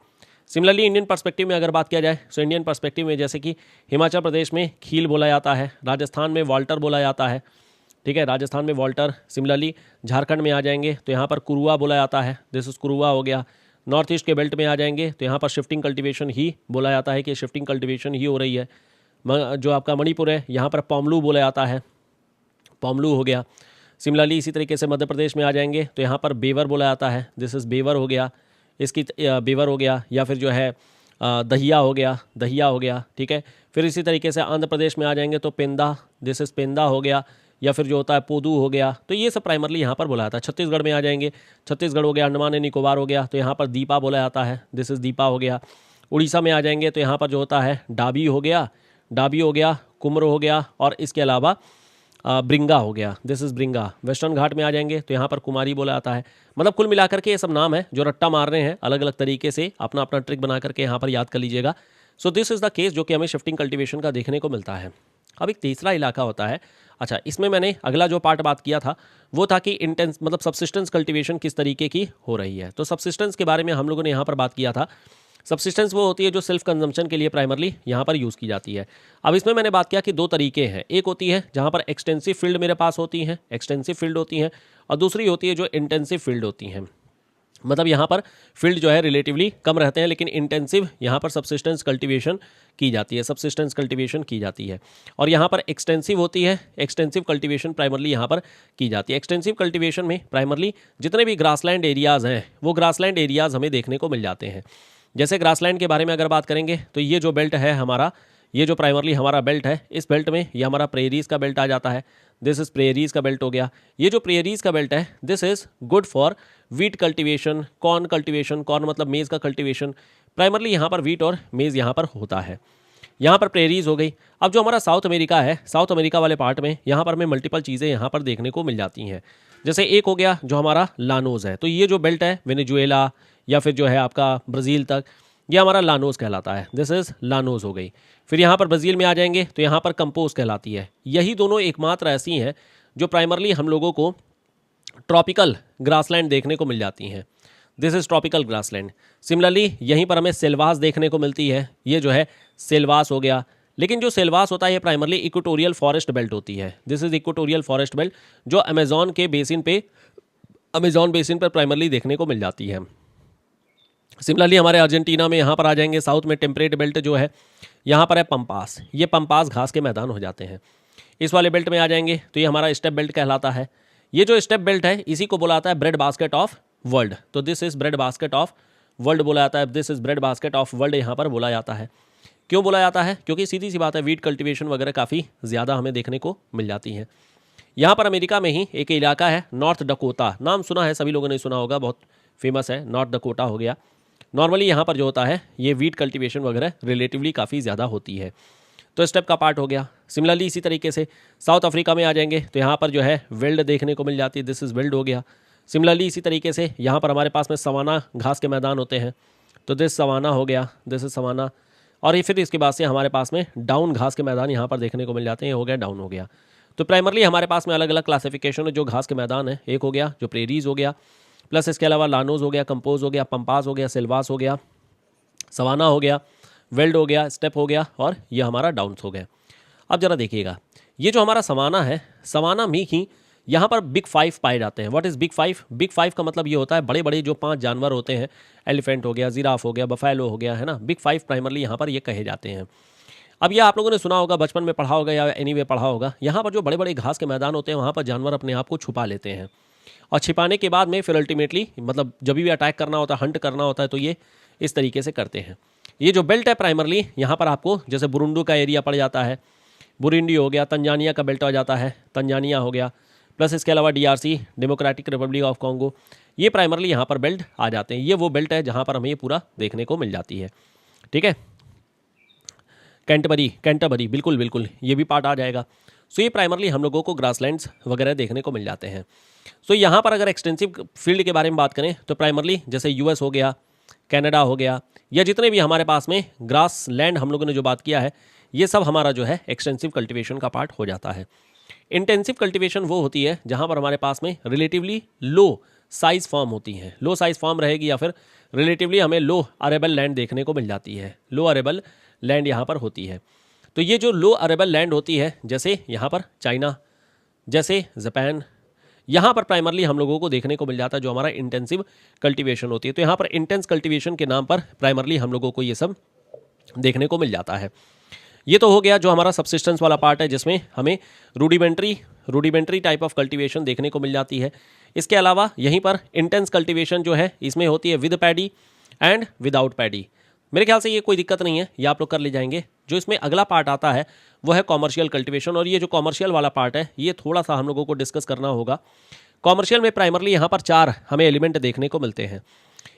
सिमिलरली इंडियन पर्सपेक्टिव में अगर बात किया जाए तो इंडियन पर्सपेक्टिव में जैसे कि हिमाचल प्रदेश में खील बोला जाता है, राजस्थान में वाल्टर बोला जाता है, ठीक है, राजस्थान में वाल्टर। सिमिलरली झारखंड में आ जाएंगे तो यहाँ पर कुरुआ बोला जाता है, दिस इज कुरुआ हो गया। नॉर्थ ईस्ट के बेल्ट में आ जाएंगे तो यहाँ पर शिफ्टिंग कल्टीवेशन ही बोला जाता है कि शिफ्टिंग कल्टीवेशन ही हो रही है। जो आपका मणिपुर है यहाँ पर पॉमलू बोला जाता है, पॉमलू हो गया। सिमिलरली इसी तरीके से मध्य प्रदेश में आ जाएंगे तो यहाँ पर बेवर बोला जाता है, दिस इज़ बेवर हो गया, इसकी बेवर हो गया, या फिर जो है दहिया हो गया, दहिया हो गया, ठीक है। फिर इसी तरीके से आंध्र प्रदेश में आ जाएंगे तो पेंदा, दिस इज़ पेंदा हो गया, या फिर जो होता है पोदू हो गया। तो ये सब प्राइमरली यहाँ पर बोला जाता है। छत्तीसगढ़ में आ जाएंगे, छत्तीसगढ़ हो गया, अंडमान एंड निकोबार हो गया, तो यहाँ पर दीपा बोला जाता है, दिस इज़ दीपा हो गया। उड़ीसा में आ जाएंगे तो यहाँ पर जो होता है डाबी हो गया, डाबी हो गया, कुम्र हो गया, और इसके अलावा ब्रिंगा हो गया, दिस इज़ ब्रिंगा। वेस्टर्न घाट में आ जाएंगे तो यहाँ पर कुमारी बोला जाता है। मतलब कुल मिलाकर के ये सब नाम है जो रट्टा मार रहे हैं, अलग अलग तरीके से अपना अपना ट्रिक बना करके यहाँ पर याद कर लीजिएगा। So this is the case जो कि हमें शिफ्टिंग कल्टीवेशन का देखने को मिलता है। अब एक तीसरा इलाका होता है, अच्छा इसमें मैंने अगला जो पार्ट बात किया था वो था कि इंटेंस मतलब सबसिस्टेंस कल्टीवेशन किस तरीके की हो रही है। तो सबसिस्टेंस के बारे में हम लोगों ने यहाँ पर बात किया था। सबसिस्टेंस वो होती है जो सेल्फ कंजम्पशन के लिए प्राइमरली यहाँ पर यूज़ की जाती है। अब इसमें मैंने बात किया कि दो तरीके हैं, एक होती है जहाँ पर एक्सटेंसिव फील्ड मेरे पास होती हैं, एक्सटेंसिव फील्ड होती हैं, और दूसरी होती है जो इंटेंसिव फील्ड होती हैं। मतलब यहाँ पर फील्ड जो है रिलेटिवली कम रहते हैं, लेकिन इंटेंसिव यहाँ पर सबसिस्टेंस कल्टीवेशन की जाती है, सबसिस्टेंस कल्टीवेशन की जाती है। और यहाँ पर एक्सटेंसिव होती है, एक्सटेंसिव कल्टीवेशन प्राइमरली यहाँ पर की जाती है। एक्सटेंसिव कल्टीवेशन में प्राइमरली जितने भी ग्रासलैंड एरियाज़ हैं वो ग्रासलैंड एरियाज़ हमें देखने को मिल जाते हैं। जैसे ग्रासलैंड के बारे में अगर बात करेंगे तो ये जो बेल्ट है हमारा, ये जो प्राइमरली हमारा बेल्ट है, इस बेल्ट में ये हमारा प्रेरीज़ का बेल्ट आ जाता है, दिस इज़ प्रेरीज़ का बेल्ट हो गया। ये जो प्रेरीज़ का बेल्ट है this is good for wheat cultivation, corn cultivation, corn मतलब मेज़ का कल्टीवेशन, प्राइमरली यहाँ पर वीट और मेज़ यहाँ पर होता है। यहाँ पर प्रेरीज़ हो गई। अब जो हमारा साउथ अमेरिका है, साउथ अमेरिका वाले पार्ट में यहाँ पर हमें मल्टीपल चीज़ें यहाँ पर देखने को मिल जाती हैं। जैसे एक हो गया जो हमारा लानोज है, तो ये जो बेल्ट है वेनेजुएला या फिर जो है आपका ब्राज़ील तक, ये हमारा लानोज कहलाता है, दिस इज़ लानोज हो गई। फिर यहाँ पर ब्राज़ील में आ जाएंगे तो यहाँ पर कंपोज कहलाती है। यही दोनों एकमात्र ऐसी हैं जो प्राइमरली हम लोगों को ट्रॉपिकल ग्रासलैंड देखने को मिल जाती हैं, this is tropical grassland. Similarly यहीं पर हमें सेल्वास देखने को मिलती है, ये जो है सेल्वास हो गया। लेकिन जो सेल्वास होता है ये प्राइमरली इक्वेटोरियल फॉरेस्ट बेल्ट होती है, this is equatorial forest belt जो अमेजॉन के बेसिन पे, अमेजॉन बेसिन पर प्राइमरली देखने को मिल जाती है। सिमिलरली हमारे अर्जेंटीना में यहाँ पर आ जाएंगे, साउथ में टेम्परेट बेल्ट जो है यहाँ पर है पंपास, ये पंपास घास के मैदान हो जाते हैं। इस वाले बेल्ट में आ जाएंगे तो ये हमारा स्टेप बेल्ट कहलाता है। ये जो स्टेप बेल्ट है इसी को बोला जाता है ब्रेड बास्केट ऑफ वर्ल्ड, तो this is bread basket of world बोला जाता है, this is bread basket of world यहाँ पर बोला जाता है। क्यों बोला जाता है? क्योंकि सीधी सी बात है, वीट कल्टीवेशन वगैरह काफ़ी ज़्यादा हमें देखने को मिल जाती हैं। यहाँ पर अमेरिका में ही एक इलाका है नॉर्थ डकोटा, नाम सुना है सभी लोगों ने, सुना होगा, बहुत फेमस है, नॉर्थ डकोटा हो गया। नॉर्मली यहाँ पर जो होता है ये वीट कल्टीवेशन वगैरह रिलेटिवली काफ़ी ज़्यादा होती है, तो स्टेप का पार्ट हो गया। सिमिलरली इसी तरीके से साउथ अफ्रीका में आ जाएंगे तो यहाँ पर जो है वेल्ड देखने को मिल जाती है, दिस इज़ वेल्ड हो गया। सिमिलरली इसी तरीके से यहाँ पर हमारे पास में सवाना घास के मैदान होते हैं, तो दिस सवाना हो गया, दिस इज़ सवाना। और ये फिर इसके बाद से हमारे पास में डाउन घास के मैदान यहाँ पर देखने को मिल जाते हैं, हो गया डाउन हो गया। तो प्राइमरली हमारे पास में अलग अलग क्लासिफिकेशन है जो घास के मैदान है, एक हो गया जो प्रेरीज हो गया, प्लस इसके अलावा लानोज हो गया, कंपोज हो गया, पंपास हो गया, सिल्वास हो गया, सवाना हो गया, वेल्ड हो गया, स्टेप हो गया, और ये हमारा डाउन्स हो गया। अब जरा देखिएगा, ये जो हमारा सवाना है, सवाना में ही यहाँ पर बिग 5 पाए जाते हैं। What is big 5? बिग 5 का मतलब ये होता है बड़े बड़े जो 5 जानवर होते हैं, एलिफेंट हो गया, जिराफ हो गया, बफेलो हो गया, है ना, बिग 5 प्राइमरली यहाँ पर ये कहे जाते हैं। अब ये आप लोगों ने सुना होगा, बचपन में पढ़ा होगा या एनीवे पढ़ा होगा, यहाँ पर जो बड़े बड़े घास के मैदान होते हैं वहाँ पर जानवर अपने आप को छुपा लेते हैं, और छिपाने के बाद में फिर अल्टीमेटली मतलब जब भी अटैक करना होता है, हंट करना होता है, तो ये इस तरीके से करते हैं। ये जो बेल्ट है प्राइमरली यहाँ पर आपको जैसे बुरुंडू का एरिया पड़ जाता है, बुरुंडी हो गया, तंजानिया का बेल्ट आ जाता है, तंजानिया हो गया, प्लस इसके अलावा DRC democratic Republic of Congo, ये प्राइमरली यहाँ पर बेल्ट आ जाते हैं। ये वो बेल्ट है जहाँ पर हमें ये पूरा देखने को मिल जाती है, ठीक है। कैंटरबरी बिल्कुल बिल्कुल ये भी पार्ट आ जाएगा। सो ये प्राइमरली हम लोगों को ग्रासलैंड्स वगैरह देखने को मिल जाते हैं। सो यहाँ पर अगर एक्सटेंसिव फील्ड के बारे में बात करें तो प्राइमरली जैसे US हो गया, कनाडा हो गया, या जितने भी हमारे पास में ग्रास लैंड हम लोगों ने जो बात किया है, ये सब हमारा जो है एक्सटेंसिव कल्टीवेशन का पार्ट हो जाता है। इंटेंसिव कल्टीवेशन वो होती है जहाँ पर हमारे पास में रिलेटिवली लो साइज फॉर्म होती है, लो साइज फॉर्म रहेगी, या फिर रिलेटिवली हमें लो अरेबल लैंड देखने को मिल जाती है, लो अरेबल लैंड यहाँ पर होती है। तो ये जो लो अरेबल लैंड होती है, जैसे यहाँ पर चाइना, जैसे जापान, यहाँ पर प्राइमरली हम लोगों को देखने को मिल जाता है जो हमारा इंटेंसिव कल्टीवेशन होती है। तो यहाँ पर इंटेंस कल्टीवेशन के नाम पर प्राइमरली हम लोगों को ये सब देखने को मिल जाता है। ये तो हो गया जो हमारा सबसिस्टेंस वाला पार्ट है, जिसमें हमें रूडिमेंट्री टाइप ऑफ कल्टीवेशन देखने को मिल जाती है। इसके अलावा यहीं पर इंटेंस कल्टीवेशन जो है इसमें होती है with paddy and without paddy. मेरे ख्याल से ये कोई दिक्कत नहीं है, ये आप लोग कर ले जाएंगे। जो इसमें अगला पार्ट आता है वो है कॉमर्शियल कल्टीवेशन, और ये जो कॉमर्शियल वाला पार्ट है ये थोड़ा सा हम लोगों को डिस्कस करना होगा। कॉमर्शियल में प्राइमरली यहाँ पर 4 हमें एलिमेंट देखने को मिलते हैं।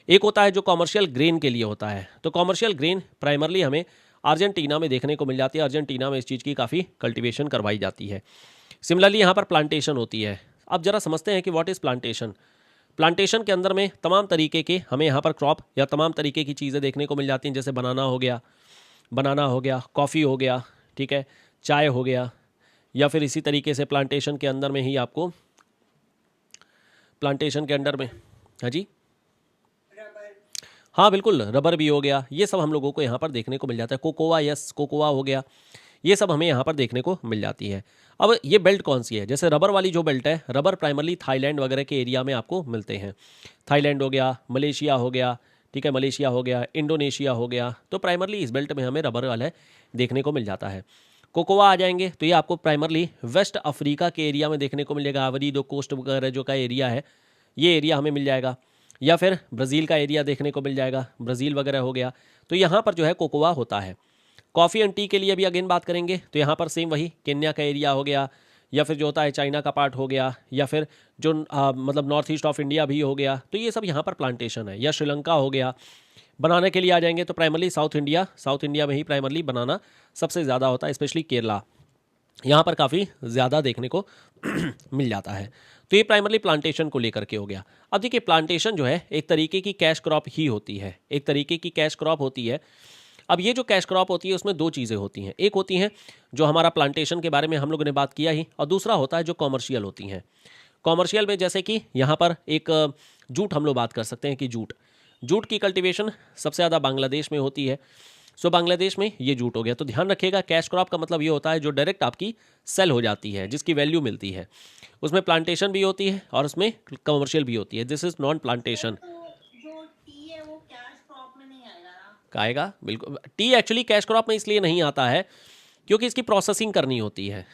एक होता है जो कॉमर्शियल ग्रेन के लिए होता है, तो कॉमर्शियल ग्रेन प्राइमरली हमें अर्जेंटीना में देखने को मिल जाती है। अर्जेंटीना में इस चीज़ की काफ़ी कल्टीवेशन करवाई जाती है। सिमिलरली यहाँ पर प्लांटेशन होती है। अब जरा समझते हैं कि व्हाट इज़ प्लांटेशन। प्लांटेशन के अंदर में तमाम तरीके के हमें यहाँ पर क्रॉप या तमाम तरीके की चीज़ें देखने को मिल जाती हैं, जैसे बनाना हो गया, कॉफ़ी हो गया, ठीक है, चाय हो गया, या फिर इसी तरीके से प्लांटेशन के अंदर में ही आपको प्लांटेशन के अंदर में हाँ जी, हाँ बिल्कुल, रबर भी हो गया। ये सब हम लोगों को यहाँ पर देखने को मिल जाता है। कोकोआ हो गया, ये सब हमें यहाँ पर देखने को मिल जाती है। अब ये बेल्ट कौन सी है, जैसे रबर वाली जो बेल्ट है, रबर प्राइमरली थाईलैंड वगैरह के एरिया में आपको मिलते हैं। थाईलैंड हो गया, मलेशिया हो गया, ठीक है, मलेशिया हो गया, इंडोनेशिया हो गया, तो प्राइमरली इस बेल्ट में हमें रबर वाला देखने को मिल जाता है। कोकोआ आ जाएंगे तो ये आपको प्राइमरली वेस्ट अफ्रीका के एरिया में देखने को मिलेगा। आवरी दो कोस्ट वगैरह जो का एरिया है, ये एरिया हमें मिल जाएगा, या फिर ब्राज़ील का एरिया देखने को मिल जाएगा, ब्राज़ील वगैरह हो गया, तो यहाँ पर जो है कोकोआ होता है। कॉफ़ी एंड टी के लिए भी अगेन बात करेंगे तो यहाँ पर सेम वही केन्या का एरिया हो गया, या फिर जो होता है चाइना का पार्ट हो गया, या फिर जो मतलब नॉर्थ ईस्ट ऑफ इंडिया भी हो गया, तो ये सब यहाँ पर प्लांटेशन है। या श्रीलंका हो गया। बनाना के लिए आ जाएंगे तो प्राइमरली साउथ इंडिया में ही प्राइमरली बनाना सबसे ज़्यादा होता है, स्पेशली केरला, यहाँ पर काफ़ी ज़्यादा देखने को मिल जाता है। तो ये प्राइमरली प्लांटेशन को लेकर के हो गया। अब देखिए, प्लांटेशन जो है एक तरीके की कैश क्रॉप ही होती है, एक तरीके की कैश क्रॉप होती है। अब ये जो कैश क्रॉप होती है उसमें 2 चीज़ें होती हैं। एक होती हैं जो हमारा प्लांटेशन के बारे में हम लोगों ने बात किया ही, और दूसरा होता है जो कॉमर्शियल होती हैं। कॉमर्शियल में जैसे कि यहाँ पर एक जूट हम लोग बात कर सकते हैं कि जूट की कल्टीवेशन सबसे ज़्यादा बांग्लादेश में होती है। सो बांग्लादेश में ये जूट हो गया। तो ध्यान रखिएगा, कैश क्रॉप का मतलब ये होता है जो डायरेक्ट आपकी सेल हो जाती है, जिसकी वैल्यू मिलती है। उसमें प्लांटेशन भी होती है और उसमें कमर्शियल भी होती है। This is non plantation. जो टी है वो कैश क्रॉप में नहीं आएगा ना? आएगा बिल्कुल। टी एक्चुअली कैश क्रॉप में इसलिए नहीं आता है क्योंकि इसकी प्रोसेसिंग करनी होती है,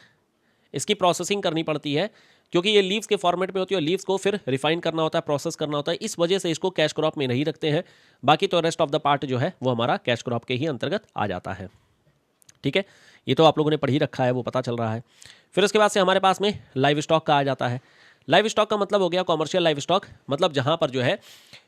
इसकी प्रोसेसिंग करनी पड़ती है, क्योंकि ये लीव्स के फॉर्मेट में होती है और लीव्स को फिर रिफाइन करना होता है, प्रोसेस करना होता है। इस वजह से इसको कैश क्रॉप में नहीं रखते हैं। बाकी तो रेस्ट ऑफ द पार्ट जो है वो हमारा कैश क्रॉप के ही अंतर्गत आ जाता है। ठीक है, ये तो आप लोगों ने पढ़ ही रखा है, वो पता चल रहा है। फिर उसके बाद से हमारे पास में लाइव स्टॉक का आ जाता है। लाइव स्टॉक का मतलब हो गया कॉमर्शियल लाइव स्टॉक, मतलब जहाँ पर जो है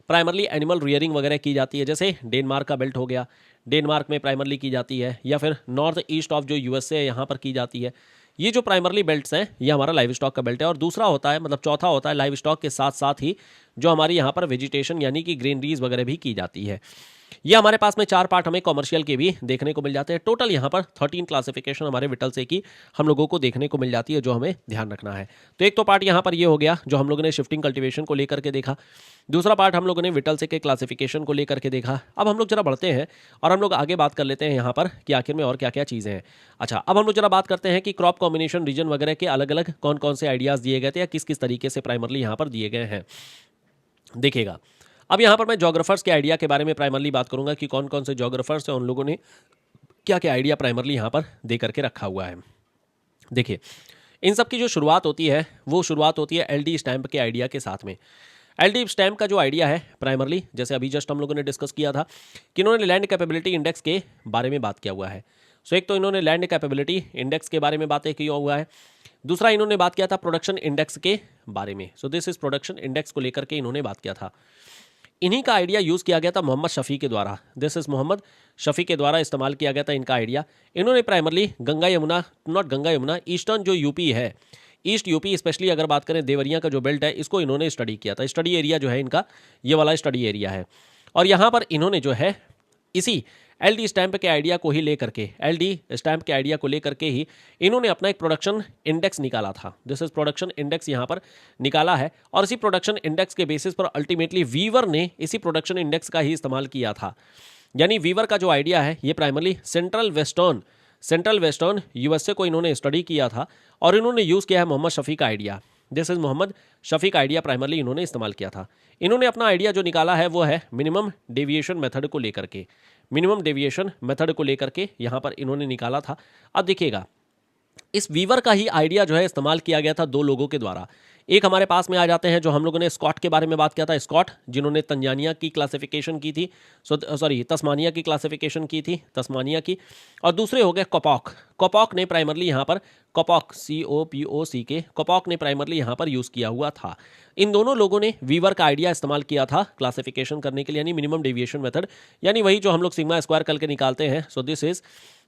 प्राइमरली एनिमल रियरिंग वगैरह की जाती है। जैसे डेनमार्क का बेल्ट हो गया, डेनमार्क में प्राइमरली की जाती है, या फिर नॉर्थ ईस्ट ऑफ जो यूएसए है यहाँ पर की जाती है। ये जो प्राइमरली बेल्ट्स हैं ये हमारा लाइव स्टॉक का बेल्ट है। और दूसरा होता है, मतलब चौथा होता है लाइव स्टॉक के साथ साथ ही जो हमारी यहाँ पर वेजिटेशन यानी कि ग्रेनरीज वगैरह भी की जाती है। ये हमारे पास में 4 पार्ट हमें कॉमर्शियल के भी देखने को मिल जाते हैं। टोटल यहाँ पर 13 क्लासिफिकेशन हमारे विटल से की हम लोगों को देखने को मिल जाती है, जो हमें ध्यान रखना है। तो एक तो पार्ट यहाँ पर ये हो गया जो हम लोगों ने शिफ्टिंग कल्टीवेशन को लेकर के देखा। दूसरा पार्ट हम लोगों ने विटल से के क्लासिफिकेशन को लेकर के देखा। अब हम लोग जरा बढ़ते हैं और हम लोग आगे बात कर लेते हैं यहाँ पर कि आखिर में और क्या क्या चीज़ें हैं। अच्छा, अब हम लोग जरा बात करते हैं कि क्रॉप कॉम्बिनेशन रीजन वगैरह के अलग अलग कौन कौन से आइडियाज़ दिए गए थे या किस किस तरीके से प्राइमरली यहाँ पर दिए गए हैं। देखिएगा, अब यहाँ पर मैं जोग्राफर्स के आइडिया के बारे में प्राइमरली बात करूंगा कि कौन कौन से जोग्राफर्स हैं, उन लोगों ने क्या क्या आइडिया प्राइमरली यहाँ पर दे करके रखा हुआ है। देखिए, इन सब की जो शुरुआत होती है वो शुरुआत होती है एलडी स्टैम्प के आइडिया के साथ में। एलडी स्टैम्प का जो आइडिया है प्राइमरली, जैसे अभी जस्ट हम लोगों ने डिस्कस किया था कि इन्होंने लैंड कैपेबिलिटी इंडेक्स के बारे में बात किया हुआ है। सो एक तो इन्होंने लैंड कैपेबिलिटी इंडेक्स के बारे में बातें किया हुआ है। दूसरा इन्होंने बात किया था प्रोडक्शन इंडेक्स के बारे में। So this is production index को लेकर के इन्होंने बात किया था। इन्हीं का आइडिया यूज़ किया गया था मोहम्मद शफ़ी के द्वारा। दिस इज़ मोहम्मद शफ़ी के द्वारा इस्तेमाल किया गया था इनका आइडिया। इन्होंने प्राइमरली गंगा यमुना ईस्टर्न जो यूपी है, ईस्ट यूपी स्पेशली अगर बात करें देवरिया का जो बेल्ट है, इसको इन्होंने स्टडी किया था। स्टडी एरिया जो है इनका ये वाला स्टडी एरिया है। और यहाँ पर इन्होंने जो है इसी एलडी स्टैम्प के आइडिया को ही लेकर के, एलडी स्टैम्प के आइडिया को लेकर के ही इन्होंने अपना एक प्रोडक्शन इंडेक्स निकाला था। दिस इज प्रोडक्शन इंडेक्स यहाँ पर निकाला है। और इसी प्रोडक्शन इंडेक्स के बेसिस पर अल्टीमेटली वीवर ने इसी प्रोडक्शन इंडेक्स का ही इस्तेमाल किया था। यानी वीवर का जो आइडिया है ये प्राइमरली सेंट्रल वेस्टर्न यूएसए को इन्होंने स्टडी किया था और इन्होंने यूज़ किया है मोहम्मद शफ़ी का idea. This is Mohammad Shafiq idea primarily इन्होंने इस्तेमाल किया था। इन्होंने अपना आइडिया जो निकाला है वो है मिनिमम डेविएशन मेथड को लेकर के, मिनिमम डेविएशन मेथड को लेकर के यहाँ पर इन्होंने निकाला था। अब देखिएगा, इस वीवर का ही आइडिया जो है इस्तेमाल किया गया था दो लोगों के द्वारा। एक हमारे पास में आ जाते हैं जो हम लोगों ने स्कॉट के बारे में बात किया था, स्कॉट जिन्होंने तंजानिया की क्लासिफिकेशन की थी, तस्मानिया की क्लासिफिकेशन की थी, तस्मानिया की। और दूसरे हो गए कॉपॉक। कॉपॉक ने प्राइमरली यहाँ पर कॉपॉक COPOCK कॉपॉक ने प्राइमरली यहाँ पर यूज़ किया हुआ था। इन दोनों लोगों ने वीवर का आइडिया इस्तेमाल किया था क्लासिफिकेशन करने के लिए, यानी मिनिमम डेविएशन मेथड, यानी वही जो हम लोग सिग्मा स्क्वायर करके निकालते हैं। सो दिस इज,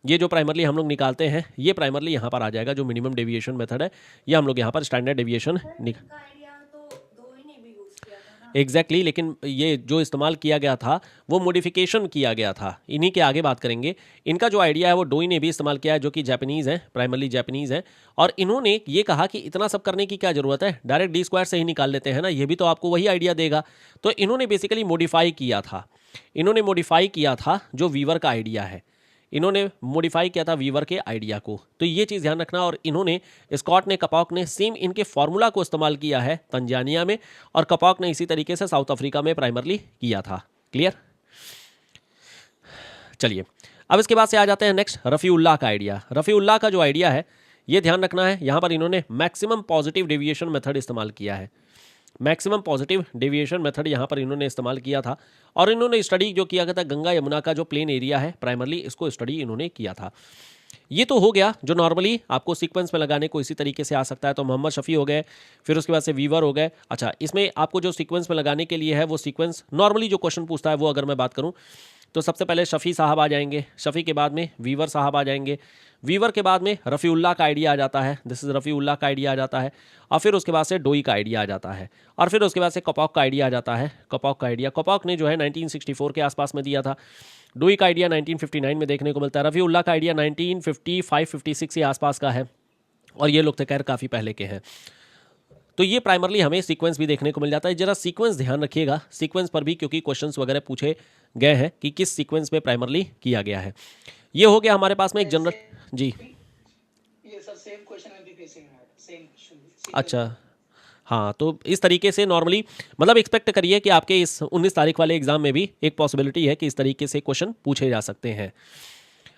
ये जो प्राइमरली हम लोग निकालते हैं ये प्राइमरली यहाँ पर आ जाएगा जो मिनिमम डेविएशन मेथड है, ये हम लोग यहाँ पर स्टैंडर्ड डेविएशन का आइडिया तो दो ही ने भी यूज किया था ना। एग्जैक्टली लेकिन ये जो इस्तेमाल किया गया था वो मॉडिफिकेशन किया गया था, इन्हीं के आगे बात करेंगे। इनका जो आइडिया है वो डोई ने भी इस्तेमाल किया है, जो कि जापानीज़ हैं, प्राइमरली जापानीज़ हैं। और इन्होंने ये कहा कि इतना सब करने की क्या ज़रूरत है, डायरेक्ट डी स्क्वायर से ही निकाल लेते हैं ना, ये भी तो आपको वही आइडिया देगा। तो इन्होंने बेसिकली मॉडिफाई किया था, इन्होंने मॉडिफाई किया था जो वीवर का आइडिया है, इन्होंने मॉडिफाई किया था वीवर के आइडिया को। तो ये चीज़ ध्यान रखना। और इन्होंने, स्कॉट ने, कपॉक ने सेम इनके फार्मूला को इस्तेमाल किया है तंजानिया में, और कपॉक ने इसी तरीके से साउथ अफ्रीका में प्राइमरली किया था। क्लियर? चलिए अब इसके बाद से आ जाते हैं नेक्स्ट, रफ़ीउल्लाह का आइडिया। रफ़ीउल्लाह का जो आइडिया है ये ध्यान रखना है, यहाँ पर इन्होंने मैक्सिमम पॉजिटिव डेविएशन मेथड इस्तेमाल किया है, मैक्सिमम पॉजिटिव डेविएशन मेथड यहाँ पर इन्होंने इस्तेमाल किया था। और इन्होंने स्टडी जो किया गया था गंगा यमुना का जो प्लेन एरिया है, प्राइमरली इसको स्टडी इन्होंने किया था। ये तो हो गया जो नॉर्मली आपको सीक्वेंस में लगाने को इसी तरीके से आ सकता है। तो मोहम्मद शफ़ी हो गए, फिर उसके बाद से वीवर हो गए। अच्छा, इसमें आपको जो सीक्वेंस में लगाने के लिए है वो सीक्वेंस नॉर्मली जो क्वेश्चन पूछता है वो अगर मैं बात करूँ तो सबसे पहले शफ़ी साहब आ जाएंगे, शफ़ी के बाद में वीवर साहब आ जाएंगे, वीवर के बाद में रफ़ीउल्लाह का आइडिया आ जाता है, दिस इज़ रफ़ीउल्लाह का आइडिया आ जाता है। और फिर उसके बाद से डोई का आइडिया आ जाता है, और फिर उसके बाद से कपॉक का आइडिया आ जाता है। कपॉक का आइडिया कपॉक ने जो है 1964 के आसपास में दिया था। डोई का आइडिया 1959 में देखने को मिलता है। रफ़ीउल्लाह का आइडिया 1955-56 के आसपास का है, और ये लोग तो खैर काफ़ी पहले के हैं। तो ये प्राइमरली हमें सीक्वेंस भी देखने को मिल जाता है। जरा सीक्वेंस ध्यान रखिएगा, सीक्वेंस पर भी, क्योंकि क्वेश्चंस वगैरह पूछे गए हैं कि किस सीक्वेंस में प्राइमरली किया गया है। ये हो गया हमारे पास में एक जनरल जी। ये सर सेम क्वेश्चन एमपीपीएससी में है, सेम क्वेश्चन। अच्छा हाँ, तो इस तरीके से नॉर्मली मतलब एक्सपेक्ट करिए कि आपके इस 19 तारीख वाले एग्जाम में भी एक पॉसिबिलिटी है कि इस तरीके से क्वेश्चन पूछे जा सकते हैं।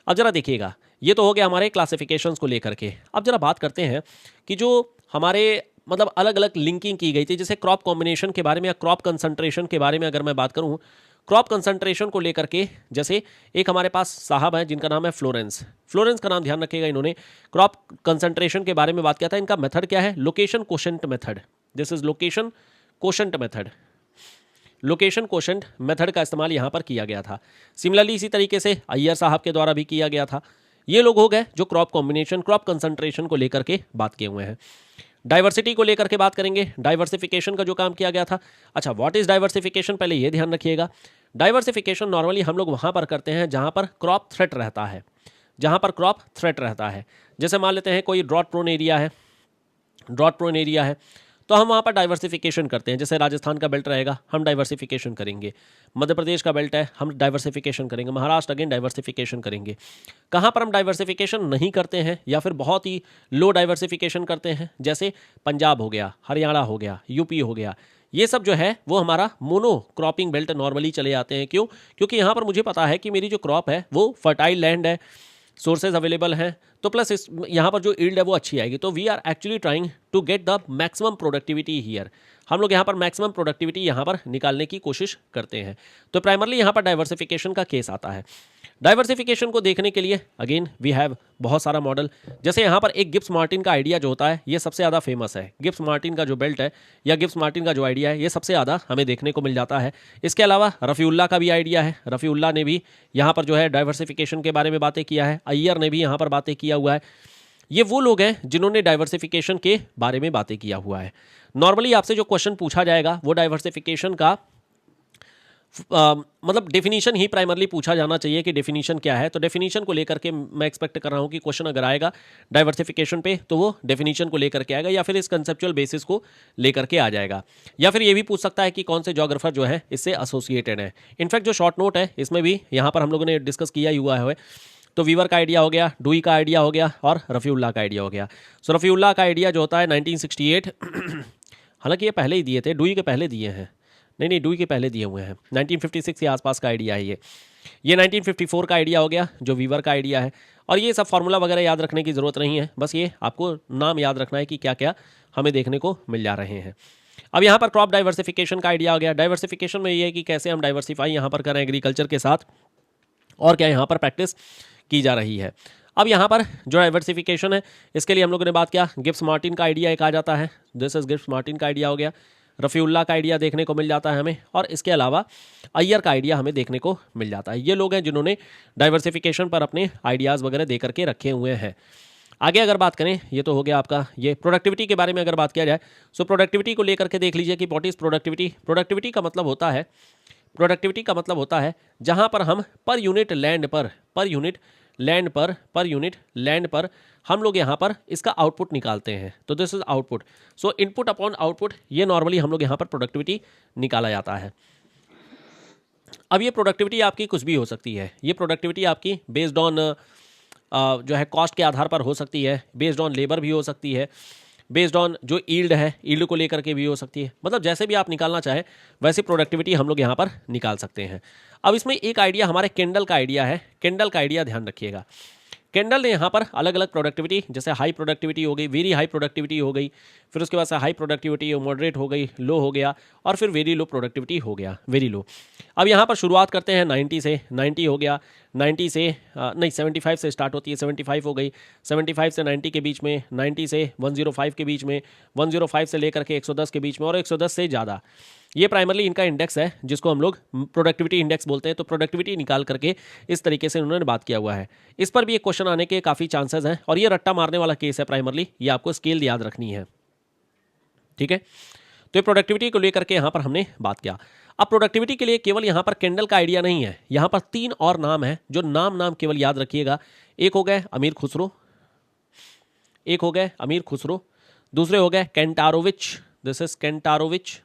अब जरा देखिएगा, ये तो हो गया हमारे क्लासिफिकेशंस को लेकर के। अब जरा बात करते हैं कि जो हमारे मतलब अलग अलग लिंकिंग की गई थी, जैसे क्रॉप कॉम्बिनेशन के बारे में या क्रॉप कंसंट्रेशन के बारे में अगर मैं बात करूं, क्रॉप कंसंट्रेशन को लेकर के, जैसे एक हमारे पास साहब है जिनका नाम है फ्लोरेंस, फ्लोरेंस का नाम ध्यान रखिएगा, इन्होंने क्रॉप कंसंट्रेशन के बारे में बात किया था। इनका मेथड क्या है, location quotient method, this is location quotient method, location quotient method का इस्तेमाल यहाँ पर किया गया था। सिमिलरली इसी तरीके से अय्यर साहब के द्वारा भी किया गया था। ये लोग हो गए जो क्रॉप कॉम्बिनेशन, क्रॉप कंसंट्रेशन को लेकर के बात किए हुए हैं। डाइवर्सिटी को लेकर के बात करेंगे, डाइवर्सिफिकेशन का जो काम किया गया था। अच्छा, व्हाट इज डाइवर्सिफिकेशन, पहले ये ध्यान रखिएगा। डाइवर्सिफिकेशन नॉर्मली हम लोग वहाँ पर करते हैं जहाँ पर क्रॉप थ्रेट रहता है, जहाँ पर क्रॉप थ्रेट रहता है। जैसे मान लेते हैं कोई ड्रॉट प्रोन एरिया है, ड्रॉट प्रोन एरिया है, तो हम वहाँ पर डाइवर्सिफिकेशन करते हैं। जैसे राजस्थान का बेल्ट रहेगा, हम डाइवर्सिफिकेशन करेंगे। मध्य प्रदेश का बेल्ट है, हम डाइवर्सिफिकेशन करेंगे। महाराष्ट्र अगेन डाइवर्सिफिकेशन करेंगे। कहाँ पर हम डाइवर्सिफिकेशन नहीं करते हैं या फिर बहुत ही लो डाइवर्सिफिकेशन करते हैं, जैसे पंजाब हो गया, हरियाणा हो गया, यूपी हो गया, ये सब जो है वो हमारा मोनो क्रॉपिंग बेल्ट नॉर्मली चले जाते हैं। क्यों? क्योंकि यहाँ पर मुझे पता है कि मेरी जो क्रॉप है वो फर्टाइल लैंड है, सोर्सेज अवेलेबल हैं, तो प्लस इस यहाँ पर जो ईल्ड है वो अच्छी आएगी। तो we are actually trying to get the maximum productivity here, हम लोग यहाँ पर मैक्सिमम प्रोडक्टिविटी यहाँ पर निकालने की कोशिश करते हैं। तो प्राइमरली यहाँ पर डाइवर्सिफिकेशन का केस आता है। डाइवर्सिफिकेशन को देखने के लिए अगेन वी हैव बहुत सारा मॉडल। जैसे यहाँ पर एक गिब्स मार्टिन का आइडिया जो होता है ये सबसे ज़्यादा फेमस है। गिब्स मार्टिन का जो बेल्ट है या गिब्स मार्टिन का जो आइडिया है ये सबसे ज़्यादा हमें देखने को मिल जाता है। इसके अलावा रफ़ीउल्लाह का भी आइडिया है, रफ़ीउल्लाह ने भी यहाँ पर जो है डाइवर्सिफिकेशन के बारे में बातें किया है। अय्यर ने भी यहाँ पर बातें किया हुआ है। ये वो लोग हैं जिन्होंने डाइवर्सिफिकेशन के बारे में बातें किया हुआ है। नॉर्मली आपसे जो क्वेश्चन पूछा जाएगा वो डाइवर्सिफिकेशन का मतलब डेफिनीशन ही प्राइमरली पूछा जाना चाहिए कि डेफिनीशन क्या है। तो डेफिनीशन को लेकर के मैं एक्सपेक्ट कर रहा हूँ कि क्वेश्चन अगर आएगा डाइवर्सिफिकेशन पे तो वो डेफिनीशन को लेकर के आएगा या फिर इस कंसेप्चुअल बेसिस को लेकर के आ जाएगा। या फिर ये भी पूछ सकता है कि कौन से जोग्राफर जो है इससे एसोसिएटेड है। इनफैक्ट जो शॉर्ट नोट है इसमें भी यहाँ पर हम लोगों ने डिस्कस किया ही हुआ है तो वीवर का आइडिया हो गया, डुई का आइडिया हो गया और रफ़ीउल्लाह का आइडिया हो गया। सो रफ़ीउल्लाह का आइडिया जो होता है 1968 हालांकि ये पहले ही दिए थे, डुई के पहले दिए हैं, नहीं डुई के पहले दिए हुए हैं, 1956 के आसपास का आइडिया है ये 1954 का आइडिया हो गया जो वीवर का आइडिया है। और ये सब फार्मूला वगैरह याद रखने की ज़रूरत नहीं है, बस ये आपको नाम याद रखना है कि क्या क्या हमें देखने को मिल जा रहे हैं। अब यहाँ पर क्रॉप डाइवर्सिफिकेशन का आइडिया हो गया। डाइवर्सिफिकेशन में ये है कि कैसे हम डाइवर्सिफाई यहाँ पर करें एग्रीकल्चर के साथ और क्या यहाँ पर प्रैक्टिस की जा रही है। अब यहाँ पर जो डाइवर्सिफिकेशन है इसके लिए हम लोगों ने बात किया, गिब्स मार्टिन का आइडिया एक आ जाता है, दिस इज गिब्स मार्टिन का आइडिया हो गया। रफ़ीउल्लाह का आइडिया देखने को मिल जाता है हमें, और इसके अलावा अय्यर का आइडिया हमें देखने को मिल जाता है। ये लोग हैं जिन्होंने डाइवर्सिफिकेशन पर अपने आइडियाज़ वगैरह दे करके रखे हुए हैं। आगे अगर बात करें, ये तो हो गया आपका ये प्रोडक्टिविटी के बारे में अगर बात किया जाए, सो प्रोडक्टिविटी को लेकर के देख लीजिए कि व्हाट इज़ प्रोडक्टिविटी। प्रोडक्टिविटी का मतलब होता है जहाँ पर हम पर यूनिट लैंड पर हम लोग यहाँ पर इसका आउटपुट निकालते हैं, तो this is output. So input upon output, ये नॉर्मली हम लोग यहाँ पर प्रोडक्टिविटी निकाला जाता है। अब ये प्रोडक्टिविटी आपकी कुछ भी हो सकती है, ये प्रोडक्टिविटी आपकी बेस्ड ऑन जो है कॉस्ट के आधार पर हो सकती है, बेस्ड ऑन लेबर भी हो सकती है, बेस्ड ऑन जो ईल्ड है ईल्ड को लेकर के भी हो सकती है, मतलब जैसे भी आप निकालना चाहें वैसे प्रोडक्टिविटी हम लोग यहाँ पर निकाल सकते हैं। अब इसमें एक आइडिया हमारे केंडल का आइडिया है, केंडल का आइडिया ध्यान रखिएगा। केंडल ने यहाँ पर अलग अलग प्रोडक्टिविटी, जैसे हाई प्रोडक्टिविटी हो गई, वेरी हाई प्रोडक्टिविटी हो गई, फिर उसके बाद से हाई प्रोडक्टिविटी मॉडरेट हो गई, लो हो गया, और फिर वेरी लो प्रोडक्टिविटी हो गया, वेरी लो। अब यहाँ पर शुरुआत करते हैं 90 से, 90 हो गया, 90 से नहीं 75 से स्टार्ट होती है, 75 हो गई, 75 से 90 के बीच में, 90 से 105 के बीच में, 105 से लेकर के 110 के बीच में, और 110 से ज़्यादा। ये प्राइमरली इनका इंडेक्स है जिसको हम लोग प्रोडक्टिविटी इंडेक्स बोलते हैं। तो प्रोडक्टिविटी निकाल करके इस तरीके से उन्होंने बात किया हुआ है। इस पर भी एक क्वेश्चन आने के काफ़ी चांसेस हैं, और ये रट्टा मारने वाला केस है प्राइमरली, ये आपको स्केल याद रखनी है, ठीक है। तो ये प्रोडक्टिविटी को लेकर के यहाँ पर हमने बात किया। अब प्रोडक्टिविटी के लिए केवल यहाँ पर केंडल का आइडिया नहीं है, यहाँ पर 3 और नाम है जो नाम केवल याद रखिएगा। एक हो गए अमीर खुसरो, दूसरे हो गए कैंटारोविच, दिस इज कैंटारोविच,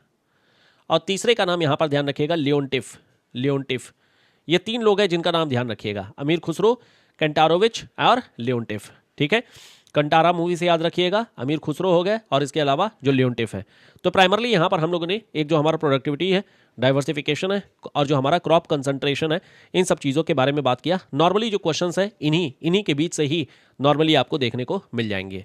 और तीसरे का नाम यहाँ पर ध्यान रखिएगा लियोन्टिफ। ये 3 लोग हैं जिनका नाम ध्यान रखिएगा, अमीर खुसरो, कैंटारोविच और लियोन्टिफ, ठीक है। कंटारा मूवी से याद रखिएगा, अमीर खुसरो हो गए, और इसके अलावा जो लियोन्टिफ है। तो प्राइमरली यहाँ पर हम लोगों ने एक जो हमारा प्रोडक्टिविटी है, डाइवर्सिफिकेशन है, और जो हमारा क्रॉप कंसंट्रेशन है, इन सब चीज़ों के बारे में बात किया। नॉर्मली जो क्वेश्चंस है इन्हीं के बीच से ही नॉर्मली आपको देखने को मिल जाएंगे।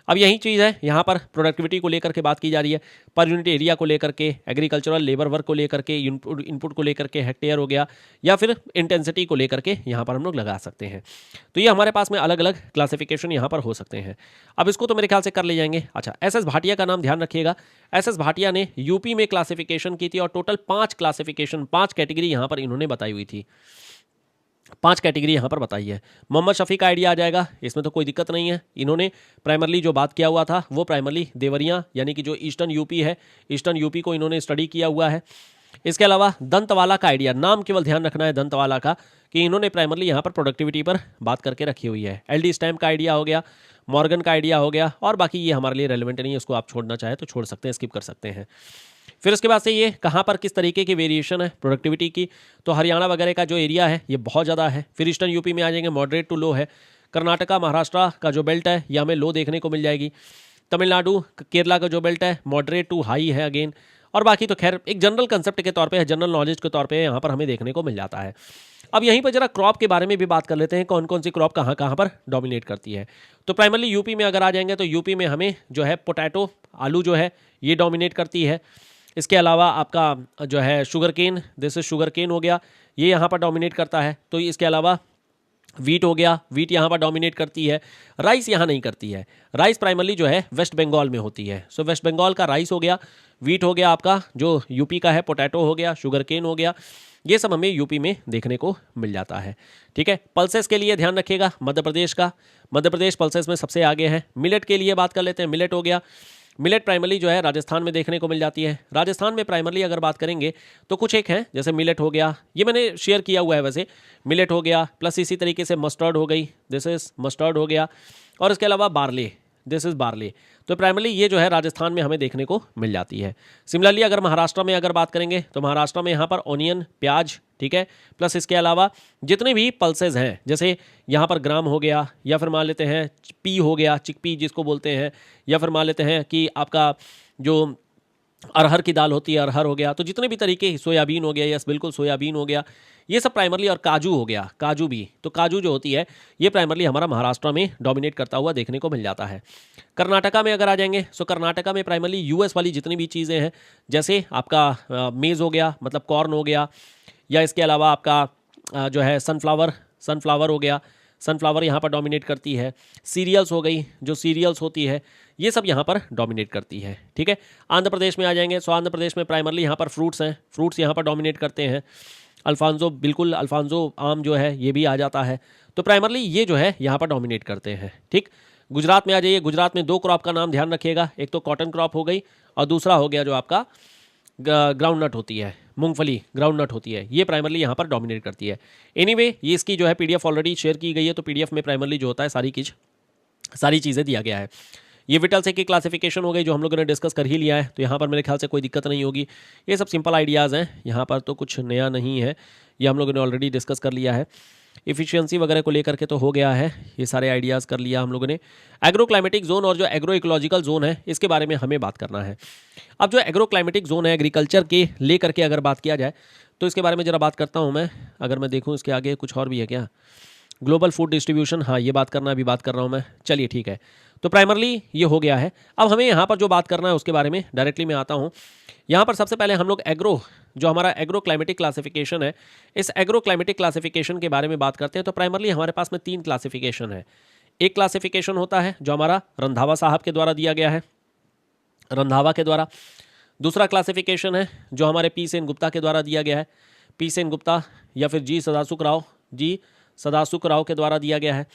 अब यही चीज़ है, यहाँ पर प्रोडक्टिविटी को लेकर के बात की जा रही है, पर यूनिट एरिया को लेकर के, एग्रीकल्चरल लेबर वर्क को लेकर के, इनपुट को लेकर के, हेक्टेयर हो गया, या फिर इंटेंसिटी को लेकर के यहाँ पर हम लोग लगा सकते हैं। तो ये हमारे पास में अलग अलग क्लासिफिकेशन यहाँ पर हो सकते हैं। अब इसको तो मेरे ख्याल से कर ले जाएंगे। अच्छा, एस भाटिया का नाम ध्यान रखिएगा। एस भाटिया ने यूपी में क्लासिफिकेशन की थी, और टोटल 5 कैटेगरी यहाँ पर इन्होंने बताई हुई थी, 5 कैटेगरी यहाँ पर बताई है। मोहम्मद शफी का आइडिया आ जाएगा, इसमें तो कोई दिक्कत नहीं है। इन्होंने प्राइमरली जो बात किया हुआ था वो प्राइमरली देवरिया यानी कि जो ईस्टर्न यूपी है, ईस्टर्न यूपी को इन्होंने स्टडी किया हुआ है। इसके अलावा दंतवाला का आइडिया, नाम केवल ध्यान रखना है दंतवाला का, कि इन्होंने प्राइमरली यहाँ पर प्रोडक्टिविटी पर बात करके रखी हुई है। एल डी स्टैम्प का आइडिया हो गया, मॉर्गन का आइडिया हो गया, और बाकी ये हमारे लिए रेलिवेंट नहीं है, उसको आप छोड़ना चाहे तो छोड़ सकते हैं, स्किप कर सकते हैं। फिर उसके बाद से ये कहाँ पर किस तरीके की वेरिएशन है प्रोडक्टिविटी की, तो हरियाणा वगैरह का जो एरिया है ये बहुत ज़्यादा है। फिर ईस्टर्न यूपी में आ जाएंगे, मॉडरेट टू लो है। कर्नाटका महाराष्ट्र का जो बेल्ट है ये हमें लो देखने को मिल जाएगी। तमिलनाडु केरला का जो बेल्ट है मॉडरेट टू हाई है अगेन, और बाकी तो खैर एक जनरल कंसेप्ट के तौर पे, जनरल नॉलेज के तौर पे यहाँ पर हमें देखने को मिल जाता है। अब यहीं पर जरा क्रॉप के बारे में भी बात कर लेते हैं, कौन कौन सी क्रॉप कहाँ कहाँ पर डोमिनेट करती है। तो प्राइमरली यूपी में अगर आ जाएंगे तो यूपी में हमें जो है पोटैटो, आलू जो है ये डोमिनेट करती है। इसके अलावा आपका जो है sugar cane, this is sugar cane हो गया, ये यहाँ पर डोमिनेट करता है। तो इसके अलावा वीट हो गया, वीट यहाँ पर डोमिनेट करती है। राइस यहाँ नहीं करती है, राइस प्राइमरली जो है वेस्ट बंगाल में होती है। सो वेस्ट बंगाल का राइस हो गया, वीट हो गया आपका जो यूपी का है, पोटैटो हो गया, शुगर केन हो गया, ये सब हमें यूपी में देखने को मिल जाता है, ठीक है। पल्सेस के लिए ध्यान रखिएगा मध्य प्रदेश का, मध्य प्रदेश पल्सेस में सबसे आगे है। मिलेट के लिए बात कर लेते हैं, मिलेट हो गया, मिलेट प्राइमरली जो है राजस्थान में देखने को मिल जाती है। राजस्थान में प्राइमरली अगर बात करेंगे तो कुछ एक हैं, जैसे मिलेट हो गया, ये मैंने शेयर किया हुआ है वैसे, मिलेट हो गया, प्लस इसी तरीके से मस्टर्ड हो गई, दिस इज मस्टर्ड हो गया, और इसके अलावा बार्ले, दिस इज बार्ले। तो प्राइमरली ये जो है राजस्थान में हमें देखने को मिल जाती है। सिमिलरली अगर महाराष्ट्र में अगर बात करेंगे तो महाराष्ट्र में यहाँ पर ऑनियन, प्याज, ठीक है, प्लस इसके अलावा जितने भी पल्सेज हैं, जैसे यहाँ पर ग्राम हो गया, या फिर मान लेते हैं पी हो गया, चिकपी जिसको बोलते हैं, या फिर मान लेते हैं कि आपका जो अरहर की दाल होती है अरहर हो गया, तो जितने भी तरीके, सोयाबीन हो गया, यस बिल्कुल सोयाबीन हो गया, ये सब प्राइमरली, और काजू हो गया, काजू भी, तो काजू जो होती है ये प्राइमरली हमारा महाराष्ट्र में डोमिनेट करता हुआ देखने को मिल जाता है। कर्नाटका में अगर आ जाएंगे सो कर्नाटका में प्राइमरली यूएस वाली जितनी भी चीज़ें हैं, जैसे आपका मेज़ हो गया, मतलब कॉर्न हो गया, या इसके अलावा आपका जो है सनफ्लावर हो गया, सनफ्लावर यहाँ पर डोमिनेट करती है। सीरियल्स हो गई, जो सीरियल्स होती है ये सब यहाँ पर डोमिनेट करती है, ठीक है। आंध्र प्रदेश में आ जाएंगे, सो आंध्र प्रदेश में प्राइमरली यहाँ पर फ्रूट्स हैं, फ्रूट्स यहाँ पर डोमिनेट करते हैं। अल्फांजो, बिल्कुल अल्फांजो आम जो है ये भी आ जाता है, तो प्राइमरली ये जो है यहाँ पर डोमिनेट करते हैं, ठीक। गुजरात में आ जाइए, गुजरात में 2 क्रॉप का नाम ध्यान रखिएगा, एक तो कॉटन क्रॉप हो गई और दूसरा हो गया जो आपका ग्राउंड नट होती है, मूंगफली ग्राउंड नट होती है, ये प्राइमरली यहाँ पर डोमिनेट करती है। एनीवे ये इसकी जो है पीडीएफ ऑलरेडी शेयर की गई है, तो पीडीएफ में प्राइमरली जो होता है सारी चीज़ें दिया गया है। ये विटल से की क्लासिफिकेशन हो गई जो हम लोगों ने डिस्कस कर ही लिया है, तो यहाँ पर मेरे ख्याल से कोई दिक्कत नहीं होगी। ये सब सिंपल आइडियाज़ हैं, यहाँ पर तो कुछ नया नहीं है, ये हम लोगों ने ऑलरेडी डिस्कस कर लिया है। इफिशियंसी वगैरह को लेकर के तो हो गया है, ये सारे आइडियाज़ कर लिया हम लोगों ने। एग्रो क्लाइमेटिक जोन और जो एग्रो इकोलॉजिकल जोन है इसके बारे में हमें बात करना है। अब जो एग्रो क्लाइमेटिक जोन है एग्रीकल्चर के लेकर के अगर बात किया जाए तो इसके बारे में ज़रा बात करता हूँ मैं। अगर मैं देखूँ इसके आगे कुछ और भी है क्या, ग्लोबल फूड डिस्ट्रीब्यूशन, हाँ ये बात करना अभी बात कर रहा हूँ मैं, चलिए ठीक है। तो प्राइमरली ये हो गया है। अब हमें यहाँ पर जो बात करना है उसके बारे में डायरेक्टली मैं आता हूँ। यहाँ पर सबसे पहले हम लोग एग्रो, जो हमारा एग्रो क्लाइमेटिक क्लासिफिकेशन है, इस एग्रो क्लाइमेटिक क्लासिफिकेशन के बारे में बात करते हैं। तो प्राइमरली हमारे पास में 3 क्लासिफिकेशन है। एक क्लासिफिकेशन होता है जो हमारा रंधावा साहब के द्वारा दिया गया है, रंधावा के द्वारा। दूसरा क्लासिफिकेशन है जो हमारे पी सेन गुप्ता के द्वारा दिया गया है, पी सेन गुप्ता या फिर जी सदासुक राव के द्वारा दिया गया है।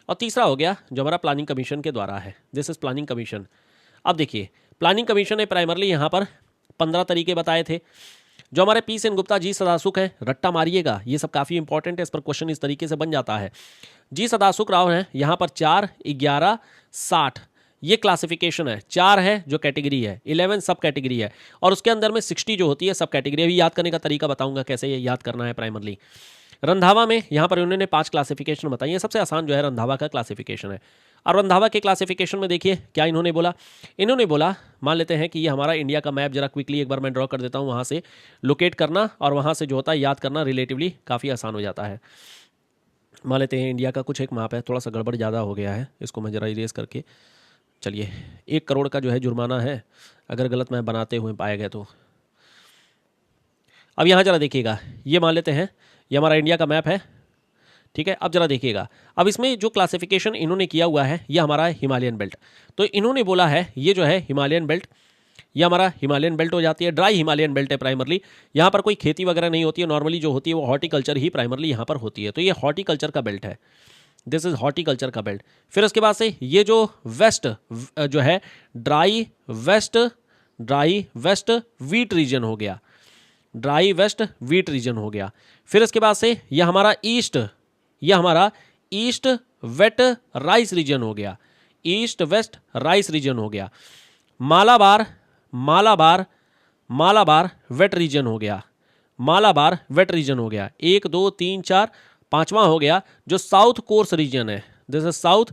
और तीसरा हो गया जो हमारा प्लानिंग कमीशन के द्वारा है, दिस इज प्लानिंग कमीशन। अब देखिए प्लानिंग कमीशन ने प्राइमरली यहाँ पर 15 तरीके बताए थे। जो हमारे पी सेन गुप्ता, जी सदासुक हैं, रट्टा मारिएगा, ये सब काफ़ी इंपॉर्टेंट है, इस पर क्वेश्चन इस तरीके से बन जाता है। जी सदासुक राव हैं, यहाँ पर 4, 11, 60 ये क्लासिफिकेशन है। 4 है जो कैटेगरी है, 11 सब कैटेगरी है, और उसके अंदर में 60 जो होती है सब कैटेगरी। अभी याद करने का तरीका बताऊंगा कैसे ये याद करना है। प्राइमरली रंधावा में यहाँ पर उन्होंने 5 क्लासिफिकेशन बताई है। सबसे आसान जो है रंधावा का क्लासिफिकेशन है। और रंधावा के क्लासिफिकेशन में देखिए क्या इन्होंने बोला। इन्होंने बोला, मान लेते हैं कि ये हमारा इंडिया का मैप, जरा क्विकली एक बार मैं ड्रॉ कर देता हूँ, वहाँ से लोकेट करना और वहाँ से जो होता है याद करना रिलेटिवली काफ़ी आसान हो जाता है। मान लेते हैं इंडिया का कुछ एक मैप है, थोड़ा सा गड़बड़ ज़्यादा हो गया है, इसको मैं ज़रा इरेज करके, चलिए 1 करोड़ का जो है जुर्माना है अगर गलत मैं बनाते हुए पाए गए तो। अब यहाँ ज़रा देखिएगा, ये मान लेते हैं ये हमारा इंडिया का मैप है, ठीक है। अब जरा देखिएगा, अब इसमें जो क्लासिफिकेशन इन्होंने किया हुआ है ये हमारा हिमालयन बेल्ट। तो इन्होंने बोला है ये जो है हिमालयन बेल्ट, ये हमारा हिमालयन बेल्ट हो जाती है, ड्राई हिमालयन बेल्ट है प्राइमरली। यहाँ पर कोई खेती वगैरह नहीं होती है, नॉर्मली जो होती है वो हॉर्टिकल्चर ही प्राइमरली यहाँ पर होती है। तो ये हॉर्टिकल्चर का बेल्ट है, दिस इज हॉर्टिकल्चर का बेल्ट। फिर उसके बाद से ये जो वेस्ट जो है ड्राई वेस्ट वीट रीजन हो गया, ड्राई वेस्ट वीट रीजन हो गया। फिर इसके बाद से ये हमारा ईस्ट वेट राइस रीजन हो गया, ईस्ट वेस्ट राइस रीजन हो गया। मालाबार वेट रीजन हो गया, मालाबार वेट रीजन हो गया। 1 2 3 4 5वां हो गया जो साउथ कोर्स रीजन है, this is south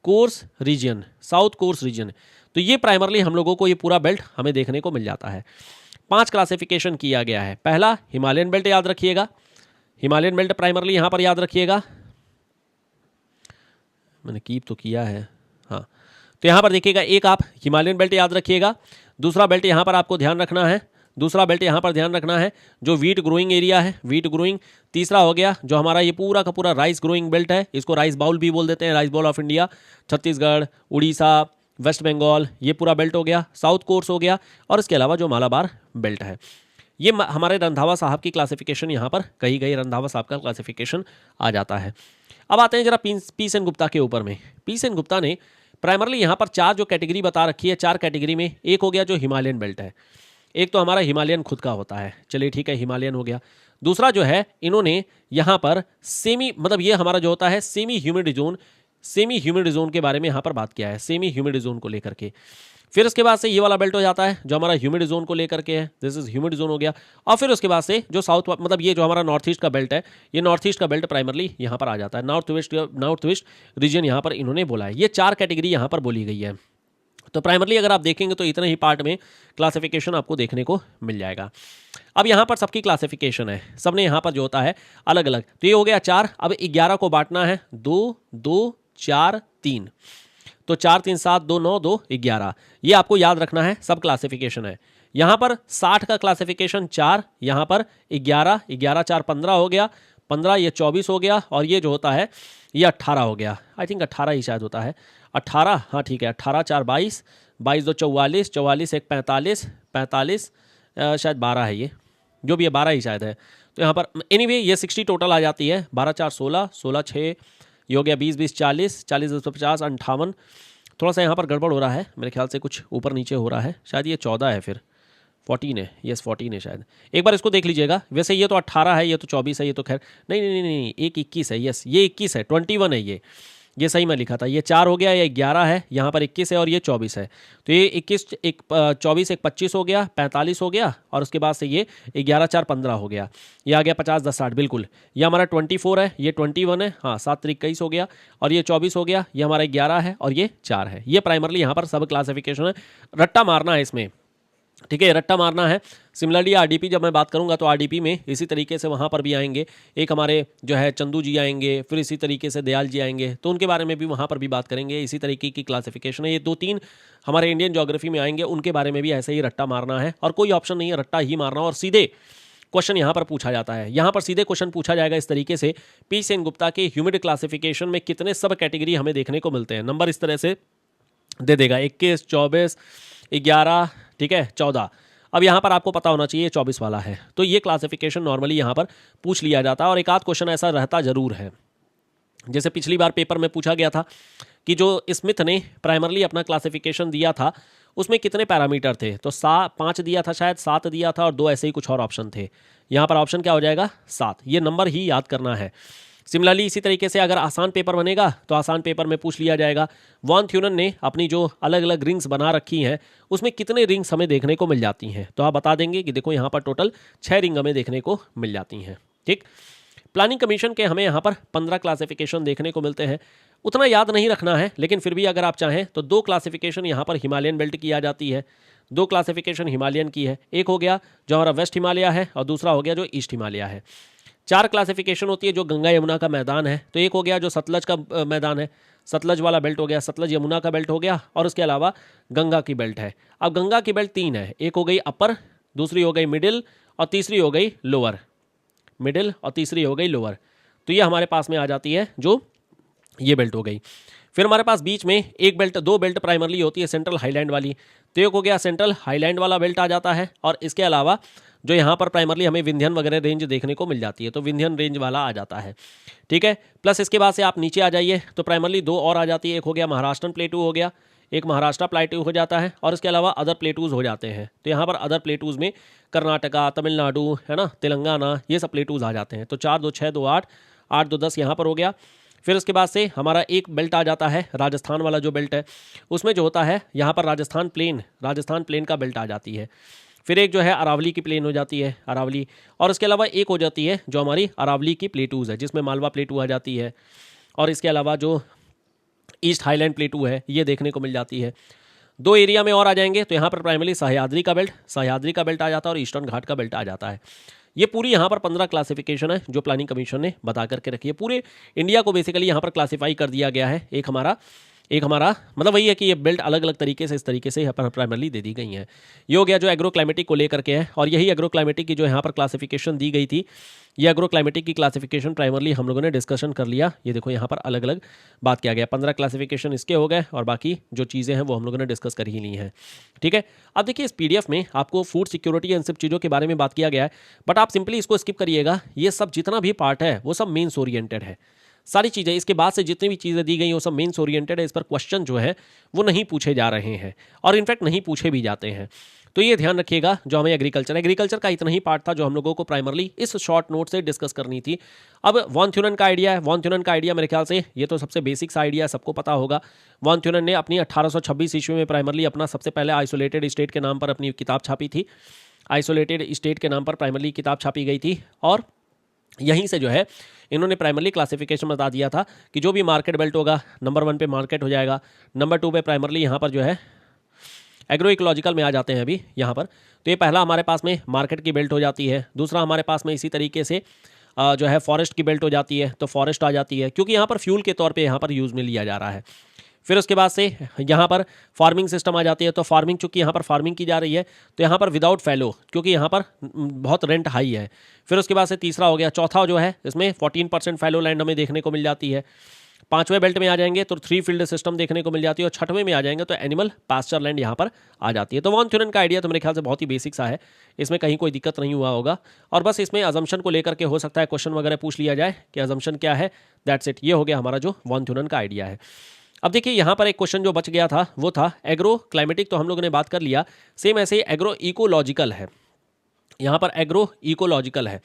course region. तो ये प्राइमरली हम लोगों को ये पूरा बेल्ट हमें देखने को मिल जाता है। 5 क्लासिफिकेशन किया गया है। पहला हिमालयन बेल्ट याद रखिएगा, हिमालयन बेल्ट प्राइमरली यहाँ पर याद रखिएगा, मैंने कीप तो किया है, हाँ। तो यहाँ पर देखिएगा, एक आप हिमालयन बेल्ट याद रखिएगा। दूसरा बेल्ट यहाँ पर आपको ध्यान रखना है, दूसरा बेल्ट यहाँ पर ध्यान रखना है जो वीट ग्रोइंग एरिया है, वीट ग्रोइंग। तीसरा हो गया जो हमारा ये पूरा का पूरा राइस ग्रोइंग बेल्ट है, इसको राइस बाउल भी बोल देते हैं, rice bowl of India. Chhattisgarh, Orissa, West Bengal, ये पूरा बेल्ट हो गया, साउथ कोर्स हो गया। और इसके अलावा जो मालाबार बेल्ट है, ये हमारे रंधावा साहब की क्लासिफिकेशन यहाँ पर कही गई, रंधावा साहब का क्लासिफिकेशन आ जाता है। अब आते हैं जरा पी सेन गुप्ता के ऊपर में। पी सेन गुप्ता ने प्राइमरली यहाँ पर 4 जो कैटेगरी बता रखी है, 4 कैटेगरी में एक हो गया जो हिमालयन बेल्ट है, एक तो हमारा हिमालयन खुद का होता है, चलिए ठीक है हिमालयन हो गया। दूसरा जो है इन्होंने यहाँ पर सेमी, मतलब ये हमारा जो होता है semi humid zone, semi humid zone के बारे में यहाँ पर बात किया है, सेमी ह्यूमिड जोन को लेकर के। फिर उसके बाद से ये वाला बेल्ट हो जाता है जो हमारा ह्यूमिड जोन को लेकर के है, दिस इज ह्यूमिड जोन हो गया। और फिर उसके बाद से जो साउथ मतलब ये जो हमारा नॉर्थ ईस्ट का बेल्ट है, ये नॉर्थ ईस्ट का बेल्ट प्राइमरली यहाँ पर आ जाता है, नॉर्थ वेस्ट रीजन यहाँ पर इन्होंने बोला है। ये 4 कैटेगरी यहाँ पर बोली गई है। तो प्राइमरली अगर आप देखेंगे तो इतने ही पार्ट में क्लासिफिकेशन आपको देखने को मिल जाएगा। अब यहाँ पर सबकी क्लासिफिकेशन है, सबने यहाँ पर जो होता है अलग अलग। तो ये हो गया 4। अब 11 को बांटना है 2 2 4 3, तो 4 3 7 2 9 2 11, ये आपको याद रखना है, सब क्लासिफिकेशन है। यहाँ पर 60 का क्लासिफिकेशन 4, यहाँ पर 11 11 4 15 हो गया, 15 ये 24 हो गया, और ये जो होता है ये 18 हो गया। आई थिंक 18 ही शायद होता है, 18, हाँ ठीक है, 18 4 22, 22 2 44, 44 1 45, 45 शायद 12 है, ये जो भी है 12 ही शायद है। तो यहाँ पर एनीवे ये 60 टोटल आ जाती है, 12 4 16, 16 6 ये हो गया 20 20 40, 40 2 50 58। थोड़ा सा यहाँ पर गड़बड़ हो रहा है, मेरे ख्याल से कुछ ऊपर नीचे हो रहा है, शायद ये 14 है, फिर 14 है, यस 14 है शायद, एक बार इसको देख लीजिएगा। वैसे ये तो 18 है, ये तो 24 है, ये तो खैर नहीं नहीं नहीं नहीं, एक 21 है, यस ये 21 है, 21 है, ये सही मैं लिखा था। ये 4 हो गया, ये 11 है, यहाँ पर 21 है और ये 24 है। तो ये 21 एक 24 एक 25 हो गया, 45 हो गया, और उसके बाद से ये 11 4 15 हो गया, ये आ गया 50 10 60 बिल्कुल। ये हमारा 24 है, ये 21 है, हाँ 7 3 21 हो गया, और ये 24 हो गया, ये हमारा 11 है और ये 4 है। ये प्राइमरली यहाँ पर सब क्लासिफिकेशन है, रट्टा मारना है इसमें, ठीक है, रट्टा मारना है। सिमिलरली आरडीपी जब मैं बात करूंगा तो आरडीपी में इसी तरीके से वहाँ पर भी आएंगे, एक हमारे जो है चंदू जी आएंगे, फिर इसी तरीके से दयाल जी आएंगे, तो उनके बारे में भी वहाँ पर भी बात करेंगे। इसी तरीके की क्लासिफिकेशन है। ये 2-3 हमारे इंडियन ज्योग्राफी में आएंगे, उनके बारे में भी ऐसे ही रट्टा मारना है, और कोई ऑप्शन नहीं है, रट्टा ही मारना, और सीधे क्वेश्चन यहाँ पर पूछा जाता है। यहाँ पर सीधे क्वेश्चन पूछा जाएगा इस तरीके से, पी सेन गुप्ता के ह्यूमिड क्लासिफिकेशन में कितने सब कैटेगरी हमें देखने को मिलते हैं। नंबर इस तरह से दे देगा 21 24 11, ठीक है 14। अब यहाँ पर आपको पता होना चाहिए 24 वाला है, तो ये क्लासिफिकेशन नॉर्मली यहाँ पर पूछ लिया जाता है, और एक आध क्वेश्चन ऐसा रहता जरूर है। जैसे पिछली बार पेपर में पूछा गया था कि जो स्मिथ ने प्राइमरली अपना क्लासिफिकेशन दिया था उसमें कितने पैरामीटर थे, तो 5 दिया था शायद, 7 दिया था, और 2 ऐसे ही कुछ और ऑप्शन थे। यहाँ पर ऑप्शन क्या हो जाएगा 7, ये नंबर ही याद करना है। सिमिलरली इसी तरीके से अगर आसान पेपर बनेगा तो आसान पेपर में पूछ लिया जाएगा वॉन थ्यूरन ने अपनी जो अलग अलग रिंग्स बना रखी हैं उसमें कितने रिंग्स हमें देखने को मिल जाती हैं, तो आप बता देंगे कि देखो यहाँ पर टोटल 6 रिंग हमें देखने को मिल जाती हैं। ठीक, प्लानिंग कमीशन के हमें यहाँ पर 15 क्लासिफिकेशन देखने को मिलते हैं, उतना याद नहीं रखना है, लेकिन फिर भी अगर आप चाहें तो 2 क्लासिफिकेशन यहाँ पर हिमालयन बेल्ट की आ जाती है, 2 क्लासिफिकेशन हिमालयन की है, एक हो गया जो हमारा वेस्ट हिमालय है और दूसरा हो गया जो ईस्ट हिमालय है। 4 क्लासिफिकेशन होती है जो गंगा यमुना का मैदान है, तो एक हो गया जो सतलज का मैदान है, सतलज वाला बेल्ट हो गया, सतलज यमुना का बेल्ट हो गया, और उसके अलावा गंगा की बेल्ट है। अब गंगा की बेल्ट 3 है, एक हो गई अपर, दूसरी हो गई मिडिल, और तीसरी हो गई लोअर, मिडिल और तीसरी हो गई लोअर। तो ये हमारे पास में आ जाती है जो ये बेल्ट हो गई। फिर हमारे पास बीच में एक बेल्ट, 2 बेल्ट प्राइमरली होती है सेंट्रल हाईलैंड वाली, तो एक हो गया सेंट्रल हाईलैंड वाला बेल्ट आ जाता है, और इसके अलावा जो यहाँ पर प्राइमरली हमें विंध्यन वगैरह रेंज देखने को मिल जाती है, तो विंध्यन रेंज वाला आ जाता है। ठीक है, प्लस इसके बाद से आप नीचे आ जाइए तो प्राइमरली 2 और आ जाती है, एक हो गया महाराष्ट्रन प्लेटू हो गया, एक महाराष्ट्र प्लेटू हो जाता है, और इसके अलावा अदर प्लेटूज हो जाते हैं। तो यहाँ पर अदर प्लेटूज में कर्नाटका, तमिलनाडु है ना, तेलंगाना, ये सब प्लेटूज आ जाते हैं। तो 4 2 6 2 8, 8 2 10 यहाँ पर हो गया। फिर उसके बाद से हमारा एक बेल्ट आ जाता है राजस्थान वाला जो बेल्ट है, उसमें जो होता है यहाँ पर राजस्थान प्लेन का बेल्ट आ जाती है। फिर एक जो है अरावली की प्लेन हो जाती है, अरावली, और उसके अलावा एक हो जाती है जो हमारी अरावली की प्लेटूज है, जिसमें मालवा प्लेटू आ जाती है, और इसके अलावा जो ईस्ट हाईलैंड प्लेटू है ये देखने को मिल जाती है। 2 एरिया में और आ जाएंगे, तो यहाँ पर प्राइमरली सह्याद्री का बेल्ट आ जाता है, और ईस्टर्न घाट का बेल्ट आ जाता है। ये पूरी यहाँ पर 15 क्लासिफिकेशन है जो प्लानिंग कमीशन ने बता करके रखी है। पूरे इंडिया को बेसिकली यहाँ पर क्लासीफाई कर दिया गया है। एक हमारा मतलब वही है कि ये बेल्ट अलग अलग तरीके से इस तरीके से यहाँ पर प्राइमरली दे दी गई हैं। ये हो गया जो एग्रो क्लाइमेटिक को लेकर के है, और यही एग्रो क्लाइमेटिक की जो यहाँ पर क्लासिफिकेशन दी गई थी, ये एग्रो क्लाइमेटिक की क्लासिफिकेशन प्राइमरली हम लोगों ने डिस्कशन कर लिया। ये देखो यहाँ पर अलग अलग बात किया गया, 15 क्लासिफिकेशन इसके हो गए, और बाकी जो चीज़ें हैं वो हम लोगों ने डिस्कस कर ही ली हैं। ठीक है, अब देखिए इस PDF में आपको फूड सिक्योरिटी इन सब चीज़ों के बारे में बात किया गया है, बट आप सिंपली इसको स्किप करिएगा। ये सब जितना भी पार्ट है वो सब मेन्स ओरिएंटेड है, सारी चीज़ें इसके बाद से जितनी भी चीज़ें दी गई वो सब मेन्स ओरिएंटेड है। इस पर क्वेश्चन जो है वो नहीं पूछे जा रहे हैं, और इनफैक्ट नहीं पूछे भी जाते हैं। तो ये ध्यान रखिएगा जो हमें एग्रीकल्चर का इतना ही पार्ट था जो हम लोगों को प्राइमरली इस शॉर्ट नोट से डिस्कस करनी थी। अब वॉन थ्यूनन का आइडिया है। वॉन थ्यूनन का आइडिया मेरे ख्याल से ये तो सबसे बेसिक्स आइडिया है, सबको पता होगा। वॉन थ्यूनन ने अपनी 1826 ईस्वी में प्राइमरली अपना सबसे पहले आइसोलेटेड स्टेट के नाम पर अपनी किताब छापी थी। आइसोलेटेड स्टेट के नाम पर प्राइमरली किताब छापी गई थी और यहीं से जो है इन्होंने प्राइमरली क्लासिफिकेशन बता दिया था कि जो भी मार्केट बेल्ट होगा नंबर 1 पे मार्केट हो जाएगा, नंबर 2 पे प्राइमरली यहाँ पर जो है एग्रो इकोलॉजिकल में आ जाते हैं अभी यहाँ पर। तो ये पहला हमारे पास में मार्केट की बेल्ट हो जाती है। दूसरा हमारे पास में इसी तरीके से जो है फॉरेस्ट की बेल्ट हो जाती है, तो फॉरेस्ट आ जाती है क्योंकि यहाँ पर फ्यूल के तौर पे यहाँ पर यूज़ में लिया जा रहा है। फिर उसके बाद से यहाँ पर फार्मिंग सिस्टम आ जाती है, तो फार्मिंग चूँकि यहाँ पर फार्मिंग की जा रही है तो यहाँ पर विदाउट फैलो क्योंकि यहाँ पर बहुत रेंट हाई है। फिर उसके बाद से तीसरा हो गया, चौथा जो है इसमें 14% फैलो लैंड हमें देखने को मिल जाती है। 5वें बेल्ट में आ जाएंगे तो 3 फील्ड सिस्टम देखने को मिल जाती है और 6वें में आ जाएंगे तो एनिमल पास्चर लैंड यहाँ पर आ जाती है। तो वॉन थ्यूनन का आइडिया तो मेरे ख्याल से बहुत ही बेसिक सा है, इसमें कहीं कोई दिक्कत नहीं हुआ होगा। और बस इसमें अजम्पशन को लेकर के हो सकता है क्वेश्चन वगैरह पूछ लिया जाए कि अजम्पशन क्या है, दैट्स इट। ये हो गया हमारा जो वॉन थ्यूनन का आइडिया है। अब देखिए यहाँ पर एक क्वेश्चन जो बच गया था वो था एग्रो क्लाइमेटिक, तो हम लोगों ने बात कर लिया। सेम ऐसे ही एग्रो इकोलॉजिकल है, यहाँ पर एग्रो इकोलॉजिकल है।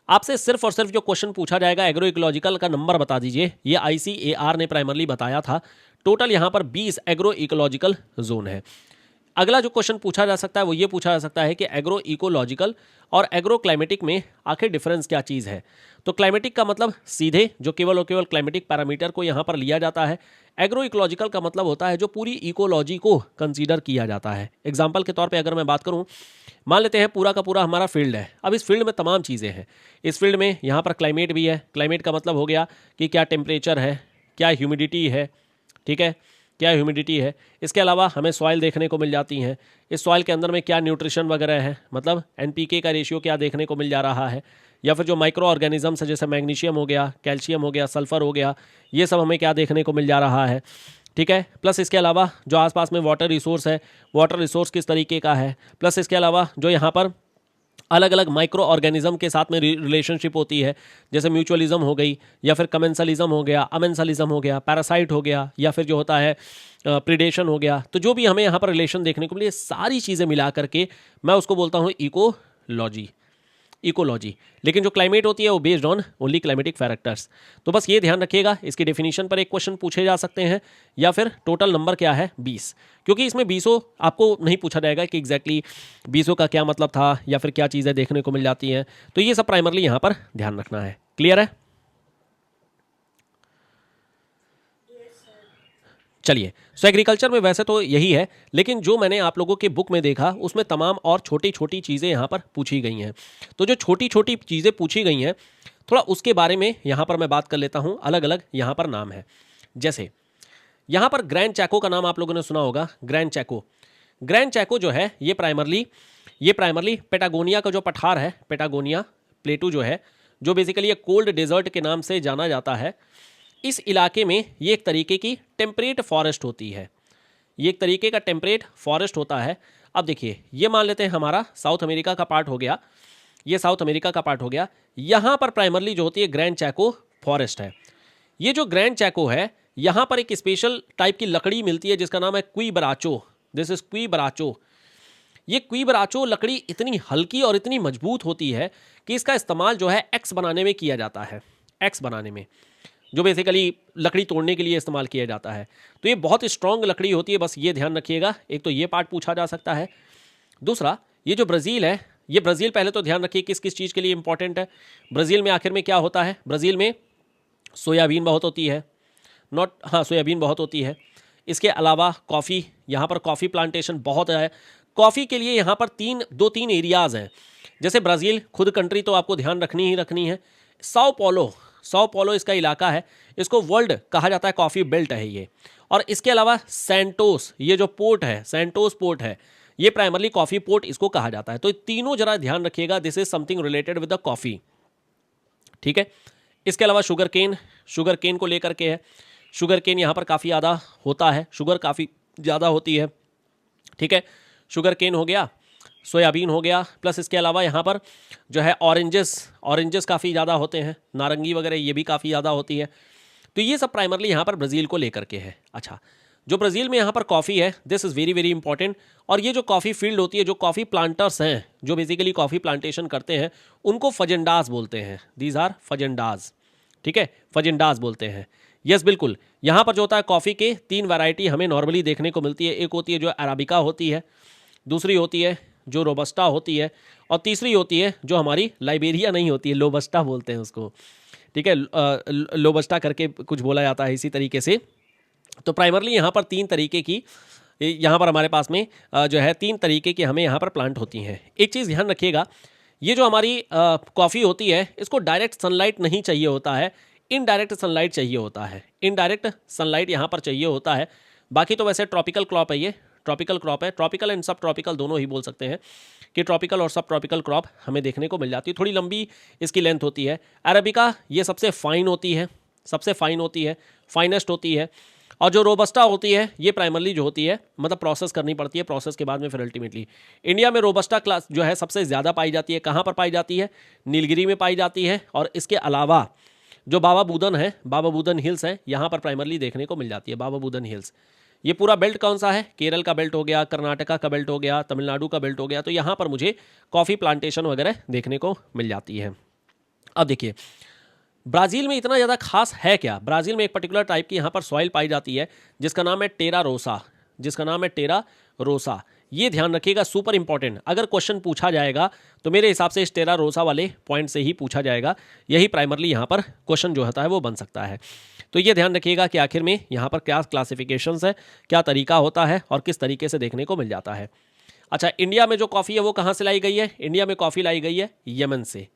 आपसे सिर्फ और सिर्फ जो क्वेश्चन पूछा जाएगा एग्रो इकोलॉजिकल का नंबर बता दीजिए। ये ICAR ने प्राइमरली बताया था। टोटल यहाँ पर 20 एग्रो इकोलॉजिकल जोन है। अगला जो क्वेश्चन पूछा जा सकता है वो ये पूछा जा सकता है कि एग्रो इकोलॉजिकल और एग्रो क्लाइमेटिक में आखिर डिफरेंस क्या चीज़ है। तो क्लाइमेटिक का मतलब सीधे जो केवल और केवल क्लाइमेटिक पैरामीटर को यहाँ पर लिया जाता है। एग्रो इकोलॉजिकल का मतलब होता है जो पूरी इकोलॉजी को कंसीडर किया जाता है। एग्जाम्पल के तौर पे अगर मैं बात करूँ, मान लेते हैं पूरा का पूरा हमारा फील्ड है। अब इस फील्ड में तमाम चीज़ें हैं। इस फील्ड में यहाँ पर क्लाइमेट भी है। क्लाइमेट का मतलब हो गया कि क्या टेम्परेचर है, क्या ह्यूमिडिटी है, ठीक है, क्या ह्यूमिडिटी है। इसके अलावा हमें सॉइल देखने को मिल जाती हैं। इस सॉइल के अंदर में क्या न्यूट्रिशन वगैरह है, मतलब NPK का रेशियो क्या देखने को मिल जा रहा है, या फिर जो माइक्रो ऑर्गेनिजम्स है जैसे मैग्नीशियम हो गया, कैल्शियम हो गया, सल्फर हो गया, ये सब हमें क्या देखने को मिल जा रहा है, ठीक है। प्लस इसके अलावा जो आसपास में वाटर रिसोर्स है, वाटर रिसोर्स किस तरीके का है। प्लस इसके अलावा जो यहाँ पर अलग अलग माइक्रो ऑर्गेनिज्म के साथ में रिलेशनशिप होती है, जैसे म्यूचुअलिज्म हो गई, या फिर कमेंसलिज्म हो गया, अमेंसलिज्म हो गया, पैरासाइट हो गया, या फिर जो होता है प्रीडेशन हो गया। तो जो भी हमें यहाँ पर रिलेशन देखने को मिले, सारी चीज़ें मिला करके मैं उसको बोलता हूँ इकोलॉजी। लेकिन जो क्लाइमेट होती है वो based on only climatic factors. तो बस ये ध्यान रखिएगा, इसकी डेफिनेशन पर एक क्वेश्चन पूछे जा सकते हैं, या फिर टोटल नंबर क्या है 20, क्योंकि इसमें 20 आपको नहीं पूछा जाएगा कि एग्जैक्टली 20 का क्या मतलब था या फिर क्या चीज़ें देखने को मिल जाती हैं। तो ये सब प्राइमरली यहाँ पर ध्यान रखना है। क्लियर है? चलिए, सो एग्रीकल्चर में वैसे तो यही है, लेकिन जो मैंने आप लोगों के बुक में देखा उसमें तमाम और छोटी छोटी चीज़ें यहाँ पर पूछी गई हैं। तो जो छोटी छोटी चीज़ें पूछी गई हैं थोड़ा उसके बारे में यहाँ पर मैं बात कर लेता हूँ। अलग अलग यहाँ पर नाम है, जैसे यहाँ पर ग्रैंड चैको का नाम आप लोगों ने सुना होगा। ग्रैंड चैको जो है ये प्राइमरली पेटागोनिया का जो पठार है, पेटागोनिया प्लेटू जो है, जो बेसिकली ये कोल्ड डेजर्ट के नाम से जाना जाता है, इस इलाके में ये एक तरीके की टेम्परेट फॉरेस्ट होती है। ये एक तरीके का टेम्परेट फॉरेस्ट होता है। अब देखिए, ये मान लेते हैं हमारा साउथ अमेरिका का पार्ट हो गया, ये साउथ अमेरिका का पार्ट हो गया। यहाँ पर प्राइमरली जो होती है ग्रैंड चैको फॉरेस्ट है। ये जो ग्रैंड चैको है, यहाँ पर एक स्पेशल टाइप की लकड़ी मिलती है जिसका नाम है क्वी बराचो। दिस इज क्वी बराचो। ये क्वी बराचो लकड़ी इतनी हल्की और इतनी मजबूत होती है कि इसका इस्तेमाल जो है एक्स बनाने में किया जाता है। एक्स बनाने में, जो बेसिकली लकड़ी तोड़ने के लिए इस्तेमाल किया जाता है। तो ये बहुत स्ट्रॉन्ग लकड़ी होती है, बस ये ध्यान रखिएगा। एक तो ये पार्ट पूछा जा सकता है। दूसरा, ये जो ब्राज़ील है, ये ब्राज़ील पहले तो ध्यान रखिए किस किस चीज़ के लिए इंपॉर्टेंट है। ब्राज़ील में आखिर में क्या होता है, ब्राज़ील में सोयाबीन बहुत होती है, सोयाबीन बहुत होती है। इसके अलावा कॉफ़ी, यहाँ पर कॉफ़ी प्लांटेशन बहुत है। कॉफ़ी के लिए यहाँ पर 2-3 एरियाज़ हैं। जैसे ब्राज़ील खुद कंट्री तो आपको ध्यान रखनी ही रखनी है। साओ पौलो इसका इलाका है, इसको वर्ल्ड कहा जाता है, कॉफ़ी बेल्ट है ये। और इसके अलावा सैंटोस, ये जो पोर्ट है, सैंटोस पोर्ट है, ये प्राइमरली कॉफ़ी पोर्ट इसको कहा जाता है। तो तीनों जरा ध्यान रखिएगा, this is something related with the coffee, ठीक है। इसके अलावा शुगर केन को लेकर के है। शुगर केन यहाँ पर काफ़ी ज़्यादा होता है, शुगर काफ़ी ज़्यादा होती है, ठीक है। शुगर केन हो गया, सोयाबीन हो गया, प्लस इसके अलावा यहाँ पर जो है ऑरेंजेस काफ़ी ज़्यादा होते हैं, नारंगी वगैरह ये भी काफ़ी ज़्यादा होती है। तो ये सब प्राइमरली यहाँ पर ब्राज़ील को लेकर के है। अच्छा, जो ब्राज़ील में यहाँ पर कॉफ़ी है, this is very very important. और ये जो कॉफ़ी फील्ड होती है, जो कॉफ़ी प्लांटर्स हैं, जो बेसिकली कॉफ़ी प्लांटेशन करते हैं, उनको फजेंडाज बोलते हैं। दीज आर फजेंडाज, ठीक है, फजेंडाज बोलते हैं। यस बिल्कुल, यहाँ पर जो होता है कॉफ़ी के 3 वैरायटी हमें नॉर्मली देखने को मिलती है। एक होती है जो अराबिका होती है, दूसरी होती है जो रोबस्टा होती है, और तीसरी होती है जो हमारी लाइबेरिया नहीं होती है, लोबस्टा बोलते हैं उसको, ठीक है, लोबस्टा करके कुछ बोला जाता है इसी तरीके से। तो प्राइमरली यहाँ पर 3 तरीके की, यहाँ पर हमारे पास में जो है 3 तरीके की हमें यहाँ पर प्लांट होती हैं। एक चीज़ ध्यान रखिएगा, ये जो हमारी कॉफ़ी होती है, इसको डायरेक्ट सनलाइट नहीं चाहिए होता है, इनडायरेक्ट सनलाइट चाहिए होता है। इनडायरेक्ट सनलाइट यहाँ पर चाहिए होता है। बाकी तो वैसे ट्रॉपिकल क्रॉप है, ये ट्रॉपिकल क्रॉप है, ट्रॉपिकल एंड सब ट्रॉपिकल दोनों ही बोल सकते हैं कि ट्रॉपिकल और सब ट्रॉपिकल क्रॉप हमें देखने को मिल जाती है। थोड़ी लंबी इसकी लेंथ होती है। अरेबिका ये सबसे फाइन होती है, सबसे फाइन होती है, फाइनेस्ट होती है। और जो रोबस्टा होती है, ये प्राइमरली जो होती है मतलब प्रोसेस करनी पड़ती है, प्रोसेस के बाद में फिर अल्टीमेटली इंडिया में रोबस्टा क्लास जो है सबसे ज़्यादा पाई जाती है। कहाँ पर पाई जाती है? नीलगिरी में पाई जाती है। और इसके अलावा जो बाबा बुदन है, बाबा बुदन हिल्स है, यहाँ पर प्राइमरली देखने को मिल जाती है बाबा बुदन हिल्स। ये पूरा बेल्ट कौन सा है? केरल का बेल्ट हो गया, कर्नाटका का बेल्ट हो गया, तमिलनाडु का बेल्ट हो गया। तो यहाँ पर मुझे कॉफ़ी प्लांटेशन वगैरह देखने को मिल जाती है। अब देखिए ब्राज़ील में इतना ज़्यादा खास है क्या? ब्राज़ील में एक पर्टिकुलर टाइप की यहाँ पर सॉइल पाई जाती है जिसका नाम है टेरा रोसा, जिसका नाम है टेरा रोसा। ये ध्यान रखिएगा, सुपर इंपॉर्टेंट। अगर क्वेश्चन पूछा जाएगा तो मेरे हिसाब से इस टेरा रोसा वाले पॉइंट से ही पूछा जाएगा। यही प्राइमरली यहाँ पर क्वेश्चन जो होता है वो बन सकता है। तो ये ध्यान रखिएगा कि आखिर में यहाँ पर क्या क्लासिफिकेशंस है, क्या तरीका होता है और किस तरीके से देखने को मिल जाता है। अच्छा, इंडिया में जो कॉफ़ी है वो कहाँ से लाई गई है? इंडिया में कॉफ़ी लाई गई है यमन से।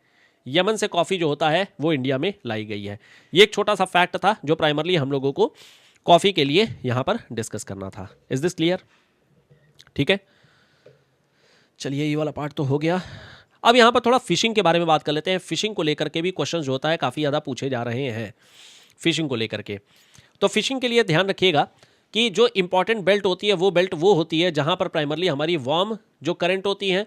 यमन से कॉफ़ी जो होता है वो इंडिया में लाई गई है। ये एक छोटा सा फैक्ट था जो प्राइमरली हम लोगों को कॉफ़ी के लिए यहाँ पर डिस्कस करना था। Is this clear? ठीक है, चलिए ये वाला पार्ट तो हो गया। अब यहाँ पर थोड़ा फिशिंग के बारे में बात कर लेते हैं। फिशिंग को लेकर के भी क्वेश्चन जो होता है काफ़ी ज़्यादा पूछे जा रहे हैं फिशिंग को लेकर के। तो फिशिंग के लिए ध्यान रखिएगा कि जो इंपॉर्टेंट बेल्ट होती है वो बेल्ट वो होती है जहाँ पर प्राइमरली हमारी वार्म जो करंट होती हैं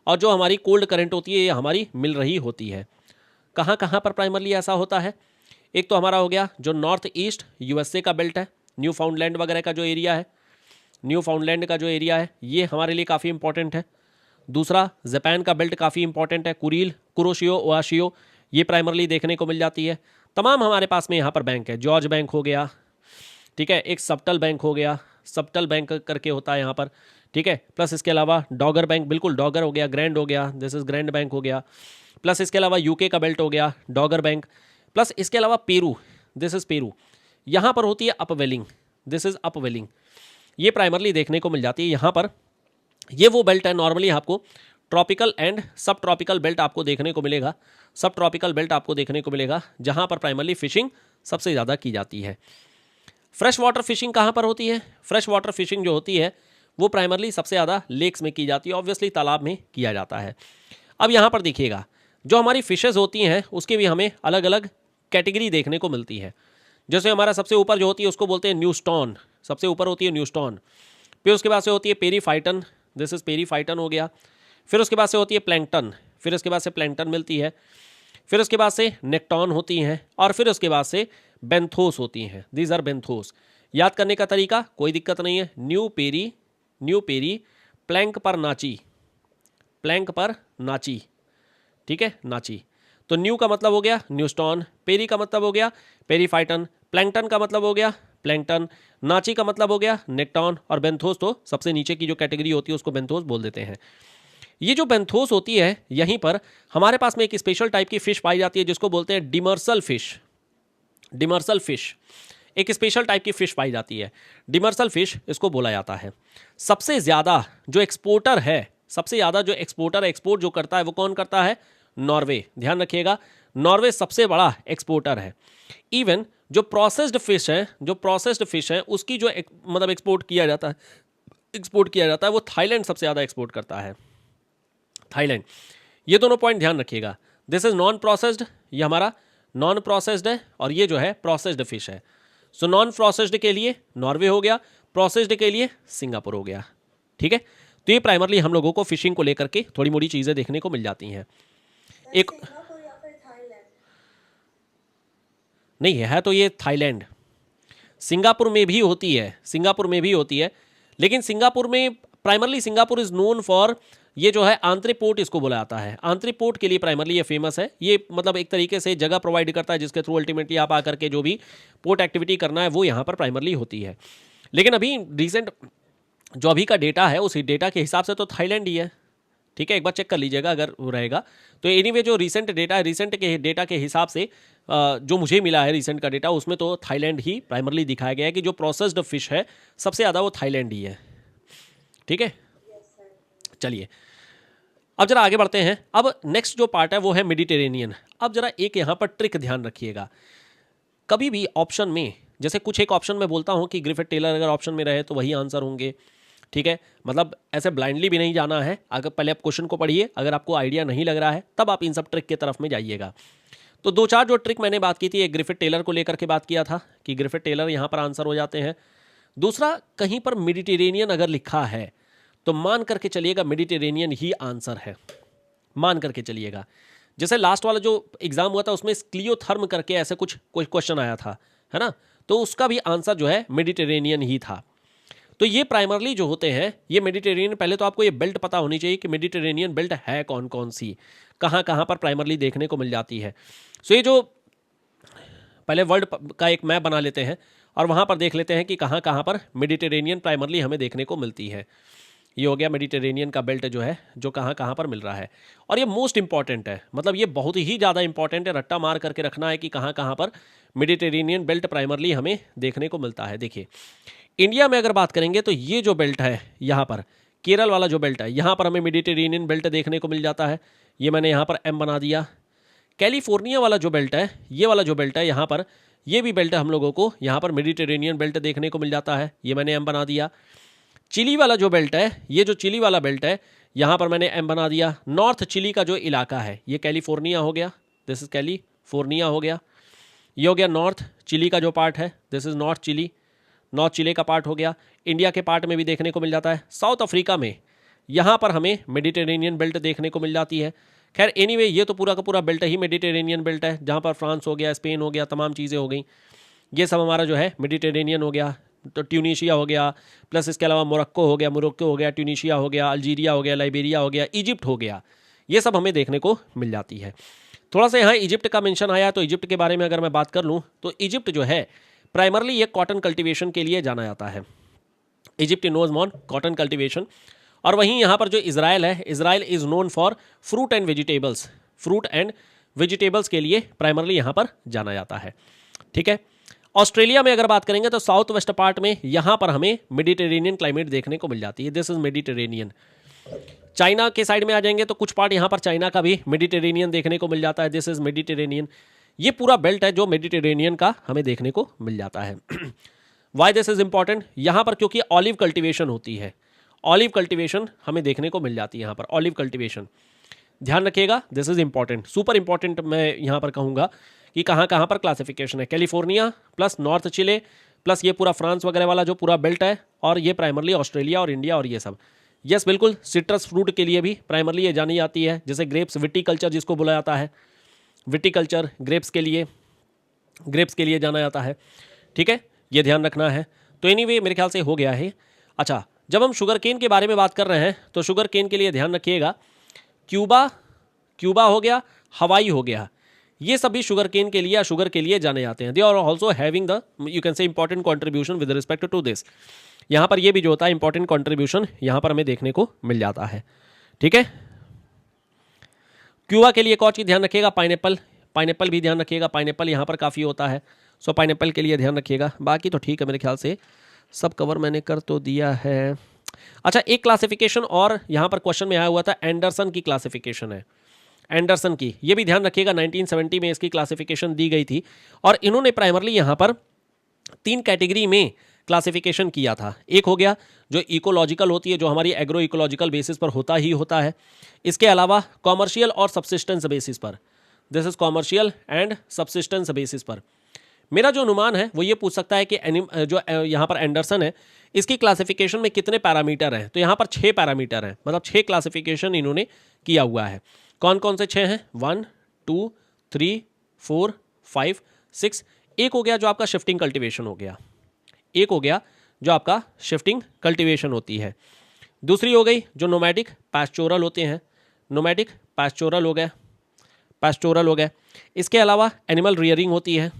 और जो हमारी कोल्ड करंट होती है ये हमारी मिल रही होती है। कहाँ कहाँ पर प्राइमरली ऐसा होता है? एक तो हमारा हो गया जो नॉर्थ ईस्ट यूएसए का बेल्ट है, न्यू फाउंडलैंड वगैरह का जो एरिया है, न्यू फाउंडलैंड का जो एरिया है ये हमारे लिए काफ़ी इंपॉर्टेंट है। दूसरा जापान का बेल्ट काफ़ी इंपॉर्टेंट है, कुरील, कुरोशियो, ओआशियो, ये प्राइमरली देखने को मिल जाती है। तमाम हमारे पास में यहाँ पर बैंक है, जॉर्ज बैंक हो गया, ठीक है, एक सबटल बैंक हो गया, सबटल बैंक करके होता है यहाँ पर, ठीक है। प्लस इसके अलावा डॉगर बैंक, बिल्कुल डॉगर हो गया, ग्रैंड हो गया, दिस इज ग्रैंड बैंक हो गया। प्लस इसके अलावा यूके का बेल्ट हो गया, डॉगर बैंक। प्लस इसके अलावा पेरू, दिस इज पेरू, यहाँ पर होती है अपवेलिंग, दिस इज अपवेलिंग, ये प्राइमरली देखने को मिल जाती है यहाँ पर। ये वो बेल्ट है, नॉर्मली आपको ट्रॉपिकल एंड सब ट्रॉपिकल बेल्ट आपको देखने को मिलेगा, सब ट्रॉपिकल बेल्ट आपको देखने को मिलेगा जहाँ पर प्राइमरली फिशिंग सबसे ज़्यादा की जाती है। फ्रेश वाटर फिशिंग कहाँ पर होती है? फ्रेश वाटर फिशिंग जो होती है वो प्राइमरली सबसे ज़्यादा लेक्स में की जाती है, ऑब्वियसली तालाब में किया जाता है। अब यहाँ पर देखिएगा जो हमारी फिशेज़ होती हैं उसकी भी हमें अलग अलग कैटेगरी देखने को मिलती है। जैसे हमारा सबसे ऊपर जो होती है उसको बोलते हैं न्यूस्टॉन, सबसे ऊपर होती है न्यूस्टॉन। फिर उसके बाद से होती है पेरीफाइटन, दिस इज़ पेरीफाइटन हो गया। फिर उसके बाद से होती है प्लैंकटन, फिर उसके बाद से प्लैंकटन मिलती है। फिर उसके बाद से नेक्टॉन होती हैं और फिर उसके बाद से बेंथोस होती हैं, दीज आर बेंथोस। याद करने का तरीका कोई दिक्कत नहीं है, न्यू पेरी, प्लैंक पर नाची, प्लैंक पर नाची, ठीक है, नाची। तो न्यू का मतलब हो गया न्यूस्टॉन, पेरी का मतलब हो गया पेरीफाइटन, प्लैंकटन का मतलब हो गया प्लैंकटन, नाची का मतलब हो गया नेक्टॉन, और बेंथोस तो सबसे नीचे की जो कैटेगरी होती है उसको बेंथोस बोल देते हैं। ये जो बेंथोस होती है यहीं पर हमारे पास में एक स्पेशल टाइप की फिश पाई जाती है जिसको बोलते हैं डिमर्सल फिश। डिमर्सल फिश एक स्पेशल टाइप की फिश पाई जाती है, डिमर्सल फिश इसको बोला जाता है। सबसे ज़्यादा जो एक्सपोर्टर है, सबसे ज़्यादा जो एक्सपोर्टर एक्सपोर्ट जो करता है वो कौन करता है? नॉर्वे। ध्यान रखिएगा, नॉर्वे सबसे बड़ा एक्सपोर्टर है। इवन जो प्रोसेस्ड फिश है, जो प्रोसेस्ड फिश है उसकी जो मतलब एक्सपोर्ट किया जाता है वो थाईलैंड सबसे ज़्यादा एक्सपोर्ट करता है, थाईलैंड। ये दोनों पॉइंट ध्यान रखिएगा, दिस इज नॉन प्रोसेस्ड, ये हमारा नॉन प्रोसेस्ड है और ये जो है प्रोसेस्ड फिश है। सो नॉन प्रोसेस्ड के लिए नॉर्वे हो गया, प्रोसेस्ड के लिए सिंगापुर हो गया, ठीक है। तो ये प्राइमरली हम लोगों को फिशिंग को लेकर के थोड़ी मोड़ी चीज़ें देखने को मिल जाती हैं। एक नहीं है तो ये थाईलैंड, सिंगापुर में भी होती है, सिंगापुर में भी होती है, लेकिन सिंगापुर में primarily Singapore is known for, ये जो है आंतरिक पोर्ट इसको बोला जाता है, आंतरिक पोर्ट के लिए प्राइमरली ये फेमस है। ये मतलब एक तरीके से जगह प्रोवाइड करता है जिसके थ्रू अल्टीमेटली आप आकर के जो भी पोर्ट एक्टिविटी करना है वो यहाँ पर प्राइमरली होती है। लेकिन अभी रिसेंट जो अभी का डेटा है उस डेटा के हिसाब से तो थाईलैंड ही है, ठीक है, एक बार चेक कर लीजिएगा अगर वो रहेगा तो। एनीवे जो रिसेंट डेटा है, रिसेंट के डेटा के हिसाब से जो मुझे मिला है रिसेंट का डेटा, उसमें तो थाईलैंड ही प्राइमरली दिखाया गया है कि जो प्रोसेस्ड फिश है सबसे ज़्यादा वो थाईलैंड ही है, ठीक है। चलिए अब जरा आगे बढ़ते हैं। अब नेक्स्ट जो पार्ट है वो है मेडिटेरेनियन। अब जरा एक यहाँ पर ट्रिक ध्यान रखिएगा, कभी भी ऑप्शन में जैसे कुछ एक ऑप्शन में बोलता हूँ कि ग्रिफिथ टेलर अगर ऑप्शन में रहे तो वही आंसर होंगे, ठीक है, मतलब ऐसे ब्लाइंडली भी नहीं जाना है। अगर पहले आप क्वेश्चन को पढ़िए, अगर आपको आइडिया नहीं लग रहा है तब आप इन सब ट्रिक की तरफ में जाइएगा। तो दो चार जो ट्रिक मैंने बात की थी, एक ग्रिफिथ टेलर को लेकर के बात किया था कि ग्रिफिथ टेलर यहाँ पर आंसर हो जाते हैं। दूसरा, कहीं पर मेडिटेरेनियन अगर लिखा है तो मान करके चलिएगा मेडिटेरेनियन ही आंसर है, मान करके चलिएगा। जैसे लास्ट वाला जो एग्जाम हुआ था उसमें क्लियोथर्म करके ऐसे कुछ कोई क्वेश्चन आया था, है ना, तो उसका भी आंसर जो है मेडिटेरेनियन ही था। तो ये प्राइमरली जो होते हैं ये मेडिटेरेनियन, पहले तो आपको ये बेल्ट पता होनी चाहिए कि मेडिटेरेनियन बेल्ट है कौन कौन सी, कहाँ कहाँ पर प्राइमरली देखने को मिल जाती है। सो ये जो पहले वर्ल्ड का एक मैप बना लेते हैं और वहाँ पर देख लेते हैं कि कहाँ कहाँ पर मेडिटेरेनियन प्राइमरली हमें देखने को मिलती है। ये हो गया मेडिटेरेनियन का बेल्ट जो है, जो कहाँ कहाँ पर मिल रहा है। और ये मोस्ट इंपॉर्टेंट है, मतलब ये बहुत ही ज़्यादा इंपॉर्टेंट है, रट्टा मार करके रखना है कि कहाँ कहाँ पर मेडिटेरेनियन बेल्ट प्राइमरली हमें देखने को मिलता है। देखिए इंडिया में अगर बात करेंगे तो ये जो बेल्ट है यहाँ पर, केरल वाला जो बेल्ट है, यहाँ पर हमें मेडिटेरेनियन बेल्ट देखने को मिल जाता है। ये मैंने यहाँ पर एम बना दिया। कैलिफोर्निया वाला जो बेल्ट है, ये वाला जो बेल्ट है यहाँ पर, ये भी बेल्ट हम लोगों को यहाँ पर मेडिटेरेनियन बेल्ट देखने को मिल जाता है, ये मैंने एम बना दिया। चिली वाला जो बेल्ट है, ये जो चिली वाला बेल्ट है यहाँ पर मैंने एम बना दिया। नॉर्थ चिली का जो इलाका है ये कैलिफोर्निया हो गया, दिस इज़ कैलिफोर्निया हो गया। ये हो गया नॉर्थ चिली का जो पार्ट है, this is north Chile, north Chile का पार्ट हो गया। इंडिया के पार्ट में भी देखने को मिल जाता है। साउथ अफ्रीका में यहाँ पर हमें मेडिटेरेनियन बेल्ट देखने को मिल जाती है। खैर एनीवे ये तो पूरा का पूरा बेल्ट ही मेडिटेरेनियन बेल्ट है, जहाँ पर फ्रांस हो गया, स्पेन हो गया, तमाम चीज़ें हो गई, ये सब हमारा जो है मेडिटेरेनियन हो गया। तो ट्यूनीशिया हो गया, प्लस इसके अलावा मोरक्को हो गया, ट्यूनीशिया हो गया, अल्जीरिया हो गया, लाइबेरिया हो गया, इजिप्ट हो गया, ये सब हमें देखने को मिल जाती है। थोड़ा सा यहाँ इजिप्ट का मेंशन आया, तो इजिप्ट के बारे में अगर मैं बात कर लूँ तो इजिप्ट जो है प्राइमरली ये कॉटन कल्टीवेशन के लिए जाना जाता है। Egypt knows on cotton cultivation. और वहीं यहाँ पर जो इजराइल है, Israel is known for fruit and vegetables, fruit and vegetables के लिए प्राइमरली यहाँ पर जाना जाता है, ठीक है। ऑस्ट्रेलिया में अगर बात करेंगे तो साउथ वेस्ट पार्ट में यहाँ पर हमें मेडिटेरेनियन क्लाइमेट देखने को मिल जाती है, दिस इज मेडिटेरेनियन। चाइना के साइड में आ जाएंगे तो कुछ पार्ट यहाँ पर चाइना का भी मेडिटेरेनियन देखने को मिल जाता है, दिस इज मेडिटेरेनियन। ये पूरा बेल्ट है जो मेडिटेरेनियन का हमें देखने को मिल जाता है। वाई दिस इज इंपॉर्टेंट, यहाँ पर क्योंकि ऑलिव कल्टिवेशन होती है, ऑलिव कल्टिवेशन हमें देखने को मिल जाती है यहाँ पर, ऑलिव कल्टिवेशन ध्यान रखिएगा, this is important, super important मैं यहाँ पर कहूँगा कि कहाँ कहाँ पर क्लासिफिकेशन है। कैलिफोर्निया प्लस नॉर्थ चिले प्लस ये पूरा फ्रांस वगैरह वाला जो पूरा बेल्ट है, और ये प्राइमरली ऑस्ट्रेलिया और इंडिया और ये सब। यस बिल्कुल, सिट्रस फ्रूट के लिए भी प्राइमरली ये जानी जाती है, जैसे ग्रेप्स, विटीकल्चर जिसको बोला जाता है, विटीकल्चर ग्रेप्स के लिए जाना जाता है, ठीक है, ये ध्यान रखना है। तो एनीवे मेरे ख्याल से हो गया है। अच्छा, जब हम शुगर केन के बारे में बात कर रहे हैं तो शुगर केन के लिए ध्यान रखिएगा, क्यूबा हो गया, हवाई हो गया, ये सभी शुगर केन के लिए या शुगर के लिए जाने जाते हैं। They are also having the you can say important contribution with respect to this. यहाँ पर ये भी जो होता है इंपॉर्टेंट कॉन्ट्रीब्यूशन यहाँ पर हमें देखने को मिल जाता है, ठीक है। क्यूबा के लिए एक और चीज़ ध्यान रखिएगा, पाइनएप्पल भी ध्यान रखिएगा, पाइनएप्पल यहाँ पर काफ़ी होता है, सो पाइनएप्पल के लिए ध्यान रखिएगा। बाकी तो ठीक है, मेरे ख्याल से सब कवर मैंने कर तो दिया है। अच्छा, एक क्लासिफिकेशन और यहाँ पर क्वेश्चन में आया हुआ था, एंडरसन की क्लासिफिकेशन है, एंडरसन की, ये भी ध्यान रखिएगा, 1970 में इसकी क्लासिफिकेशन दी गई थी। और इन्होंने प्राइमरली यहाँ पर 3 कैटेगरी में क्लासिफिकेशन किया था। एक हो गया जो इकोलॉजिकल होती है, जो हमारी एग्रो इकोलॉजिकल बेसिस पर होता ही होता है। इसके अलावा कॉमर्शियल और सब्सिस्टेंस बेसिस पर, this is commercial and subsistence basis पर। मेरा जो अनुमान है वो ये पूछ सकता है कि जो यहाँ पर एंडरसन है इसकी क्लासिफिकेशन में कितने पैरामीटर हैं, तो यहाँ पर 6 पैरामीटर हैं, मतलब 6 क्लासिफिकेशन इन्होंने किया हुआ है। कौन कौन से 6 हैं? 1 2 3 4 5 6। एक हो गया जो आपका शिफ्टिंग कल्टीवेशन हो गया, एक हो गया जो आपका शिफ्टिंग कल्टीवेशन होती है, दूसरी हो गई जो नोमैटिक पैस्टोरल होते हैं, नोमैटिक पैस्टोरल हो गए, पैस्टोरल हो गए। इसके अलावा एनिमल रियरिंग होती है,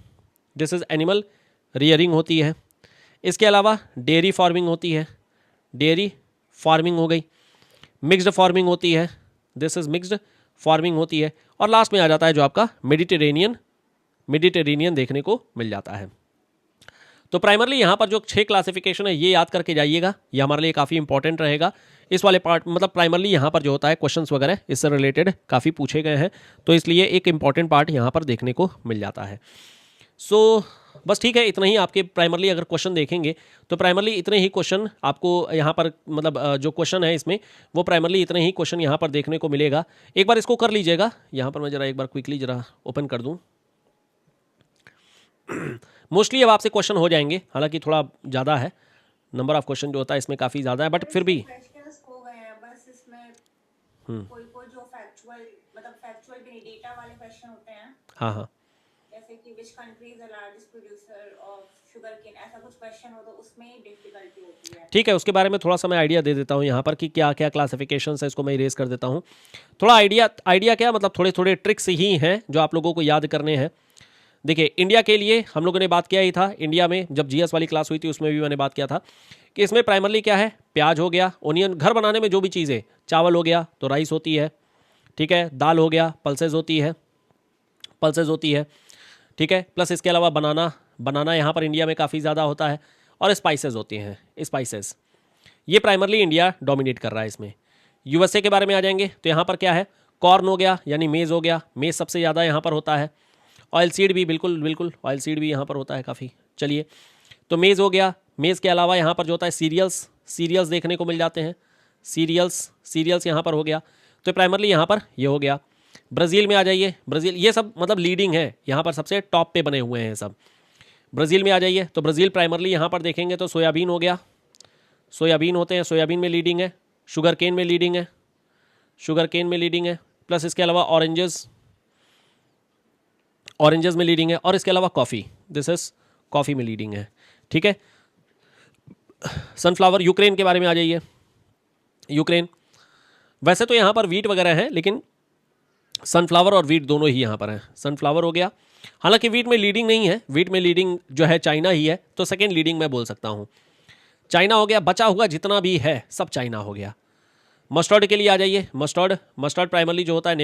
दिस इज एनिमल रियरिंग होती है। इसके अलावा डेयरी फार्मिंग होती है, डेयरी फार्मिंग हो गई। मिक्स्ड फार्मिंग होती है, दिस इज मिक्स्ड फार्मिंग होती है। और लास्ट में आ जाता है जो आपका मेडिटेरेनियन देखने को मिल जाता है। तो प्राइमरली यहाँ पर जो 6 क्लासिफिकेशन है ये याद करके जाइएगा, ये हमारे लिए काफ़ी इंपॉर्टेंट रहेगा। इस वाले पार्ट मतलब प्राइमरली यहाँ पर जो होता है क्वेश्चंस वगैरह इससे रिलेटेड काफ़ी पूछे गए हैं, तो इसलिए एक इंपॉर्टेंट पार्ट यहाँ पर देखने को मिल जाता है। सो बस ठीक है, इतना ही आपके प्राइमरली अगर क्वेश्चन देखेंगे तो प्राइमरली इतने ही क्वेश्चन आपको यहाँ पर मतलब जो क्वेश्चन है इसमें वो प्राइमरली इतने ही क्वेश्चन यहाँ पर देखने को मिलेगा। एक बार इसको कर लीजिएगा, यहाँ पर मैं ज़रा एक बार क्विकली ज़रा ओपन कर दूँ। मोस्टली अब आपसे क्वेश्चन हो जाएंगे, हालांकि थोड़ा ज़्यादा है नंबर ऑफ क्वेश्चन जो होता है इसमें काफ़ी ज़्यादा है, बट फिर भी क्वेश्चंस हो गए हैं बस इसमें कोई कोई जो फैक्चुअल मतलब फैक्चुअल भी डेटा वाले क्वेश्चन होते हैं, हाँ हाँ जैसे कि which country is the largest producer of sugar cane, ऐसा कुछ क्वेश्चन हो तो उसमें डिफिकल्टी होती है। ठीक है, उसके बारे में थोड़ा सा मैं आइडिया दे देता हूँ यहाँ पर कि क्या क्या क्लासिफिकेशन है, इसको मैं इरेज कर देता हूँ। थोड़ा आइडिया क्या मतलब थोड़े थोड़े ट्रिक्स ही हैं जो आप लोगों को याद करने हैं। देखिए इंडिया के लिए हम लोगों ने बात किया ही था, इंडिया में जब जीएस वाली क्लास हुई थी उसमें भी मैंने बात किया था कि इसमें प्राइमरली क्या है, प्याज हो गया, ओनियन, घर बनाने में जो भी चीज़ें, चावल हो गया तो राइस होती है, ठीक है, दाल हो गया पल्सेज होती है, ठीक है, प्लस इसके अलावा बनाना यहाँ पर इंडिया में काफ़ी ज़्यादा होता है, और स्पाइसेस होती हैं, स्पाइसेस, ये प्राइमरली इंडिया डोमिनेट कर रहा है इसमें। यूएसए के बारे में आ जाएंगे तो यहाँ पर क्या है, कॉर्न हो गया यानी मेज़ हो गया, मेज़ सबसे ज़्यादा यहाँ पर होता है, ऑयल सीड भी बिल्कुल ऑयल सीड भी यहाँ पर होता है काफ़ी। चलिए तो मेज़ हो गया, मेज़ के अलावा यहाँ पर जो होता है सीरियल्स देखने को मिल जाते हैं, सीरियल्स यहाँ पर हो गया, तो प्राइमरली यहाँ पर ये हो गया। ब्राज़ील में आ जाइए, ब्राज़ील ये सब मतलब लीडिंग है, यहाँ पर सबसे टॉप पे बने हुए हैं सब। ब्राज़ील में आ जाइए तो ब्राज़ील प्राइमरली यहाँ पर देखेंगे तो सोयाबीन हो गया, सोयाबीन होते हैं, सोयाबीन में लीडिंग है, शुगर केन में लीडिंग है, प्लस इसके अलावा ऑरेंजेस में लीडिंग है, और इसके अलावा कॉफ़ी, दिस इज कॉफ़ी में लीडिंग है, ठीक है। सनफ्लावर, यूक्रेन के बारे में आ जाइए, यूक्रेन वैसे तो यहाँ पर वीट वगैरह है लेकिन सनफ्लावर और वीट दोनों ही यहाँ पर हैं। सनफ्लावर हो गया, हालांकि वीट में लीडिंग नहीं है, वीट में लीडिंग जो है चाइना ही है, तो सेकेंड लीडिंग मैं बोल सकता हूँ, चाइना हो गया। बचा हुआ जितना भी है सब चाइना हो गया। मस्टर्ड के लिए आ जाइए, मस्टर्ड प्राइमरली जो होता है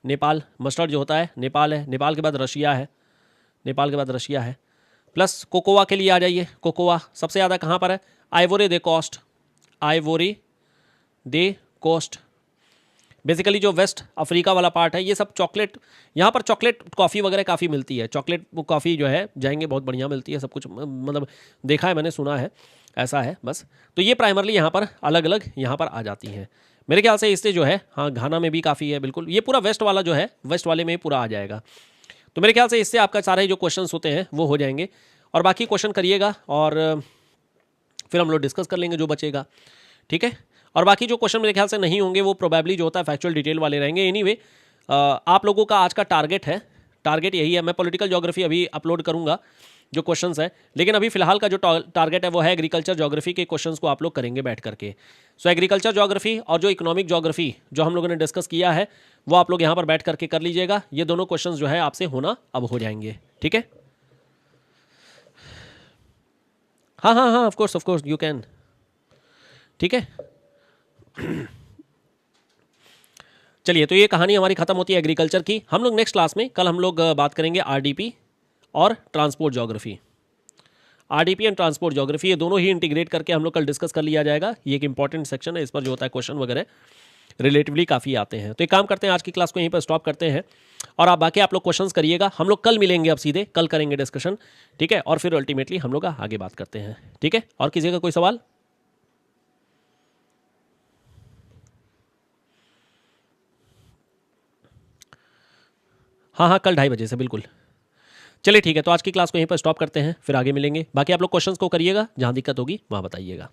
नेपाल, मस्टर्ड जो होता है नेपाल है, नेपाल के बाद रशिया है, प्लस कोकोआ के लिए आ जाइए, कोकोआ सबसे ज़्यादा कहाँ पर है, आइवोरी दे कोस्ट, बेसिकली जो वेस्ट अफ्रीका वाला पार्ट है, ये सब चॉकलेट, यहाँ पर चॉकलेट कॉफ़ी वगैरह काफ़ी मिलती है, चॉकलेट कॉफ़ी जो है जाएंगे बहुत बढ़िया मिलती है, सब कुछ मतलब देखा है मैंने, सुना है, ऐसा है बस। तो ये प्राइमरली यहाँ पर अलग अलग यहाँ पर आ जाती हैं मेरे ख्याल से। इससे जो है हाँ घाना में भी काफ़ी है, बिल्कुल ये पूरा वेस्ट वाला जो है, वेस्ट वाले में पूरा आ जाएगा। तो मेरे ख्याल से इससे आपका सारे जो क्वेश्चंस होते हैं वो हो जाएंगे, और बाकी क्वेश्चन करिएगा और फिर हम लोग डिस्कस कर लेंगे जो बचेगा, ठीक है। और बाकी जो क्वेश्चन मेरे ख्याल से नहीं होंगे वो प्रोबेबली जो होता है फैक्चुअल डिटेल वाले रहेंगे। एनीवे आप लोगों का आज का टारगेट यही है। मैं पॉलिटिकल ज्योग्राफी अभी अपलोड करूंगा जो क्वेश्चंस है, लेकिन अभी फिलहाल का जो टारगेट है वो है एग्रीकल्चर ज्योग्राफी के क्वेश्चंस को आप लोग करेंगे बैठ करके। सो एग्रीकल्चर ज्योग्राफी और जो इकोनॉमिक ज्योग्राफी जो हम लोगों ने डिस्कस किया है वो आप लोग यहाँ पर बैठ करके कर लीजिएगा। ये दोनों क्वेश्चंस जो है आपसे होना अब हो जाएंगे, ठीक है। हाँ ऑफ कोर्स यू कैन, ठीक है। चलिए तो ये कहानी हमारी खत्म होती है एग्रीकल्चर की। हम लोग नेक्स्ट क्लास में कल हम लोग बात करेंगे आरडीपी और transport geography. RDP and transport geography ये दोनों ही इंटीग्रेट करके हम लोग कल डिस्कस कर लिया जाएगा। ये एक इंपॉर्टेंट सेक्शन है, इस पर जो होता है क्वेश्चन वगैरह रिलेटिवली काफ़ी आते हैं। तो एक काम करते हैं, आज की क्लास को यहीं पर स्टॉप करते हैं और आप बाकी आप लोग क्वेश्चंस करिएगा। हम लोग कल मिलेंगे, अब सीधे कल करेंगे डिस्कशन, ठीक है। और फिर अल्टीमेटली हम लोग आगे बात करते हैं, ठीक है। और किसी का कोई सवाल? हाँ कल 2:30 बजे से बिल्कुल। चलिए ठीक है, तो आज की क्लास को यहीं पर स्टॉप करते हैं, फिर आगे मिलेंगे। बाकी आप लोग क्वेश्चंस को करिएगा, जहाँ दिक्कत होगी वहाँ बताइएगा।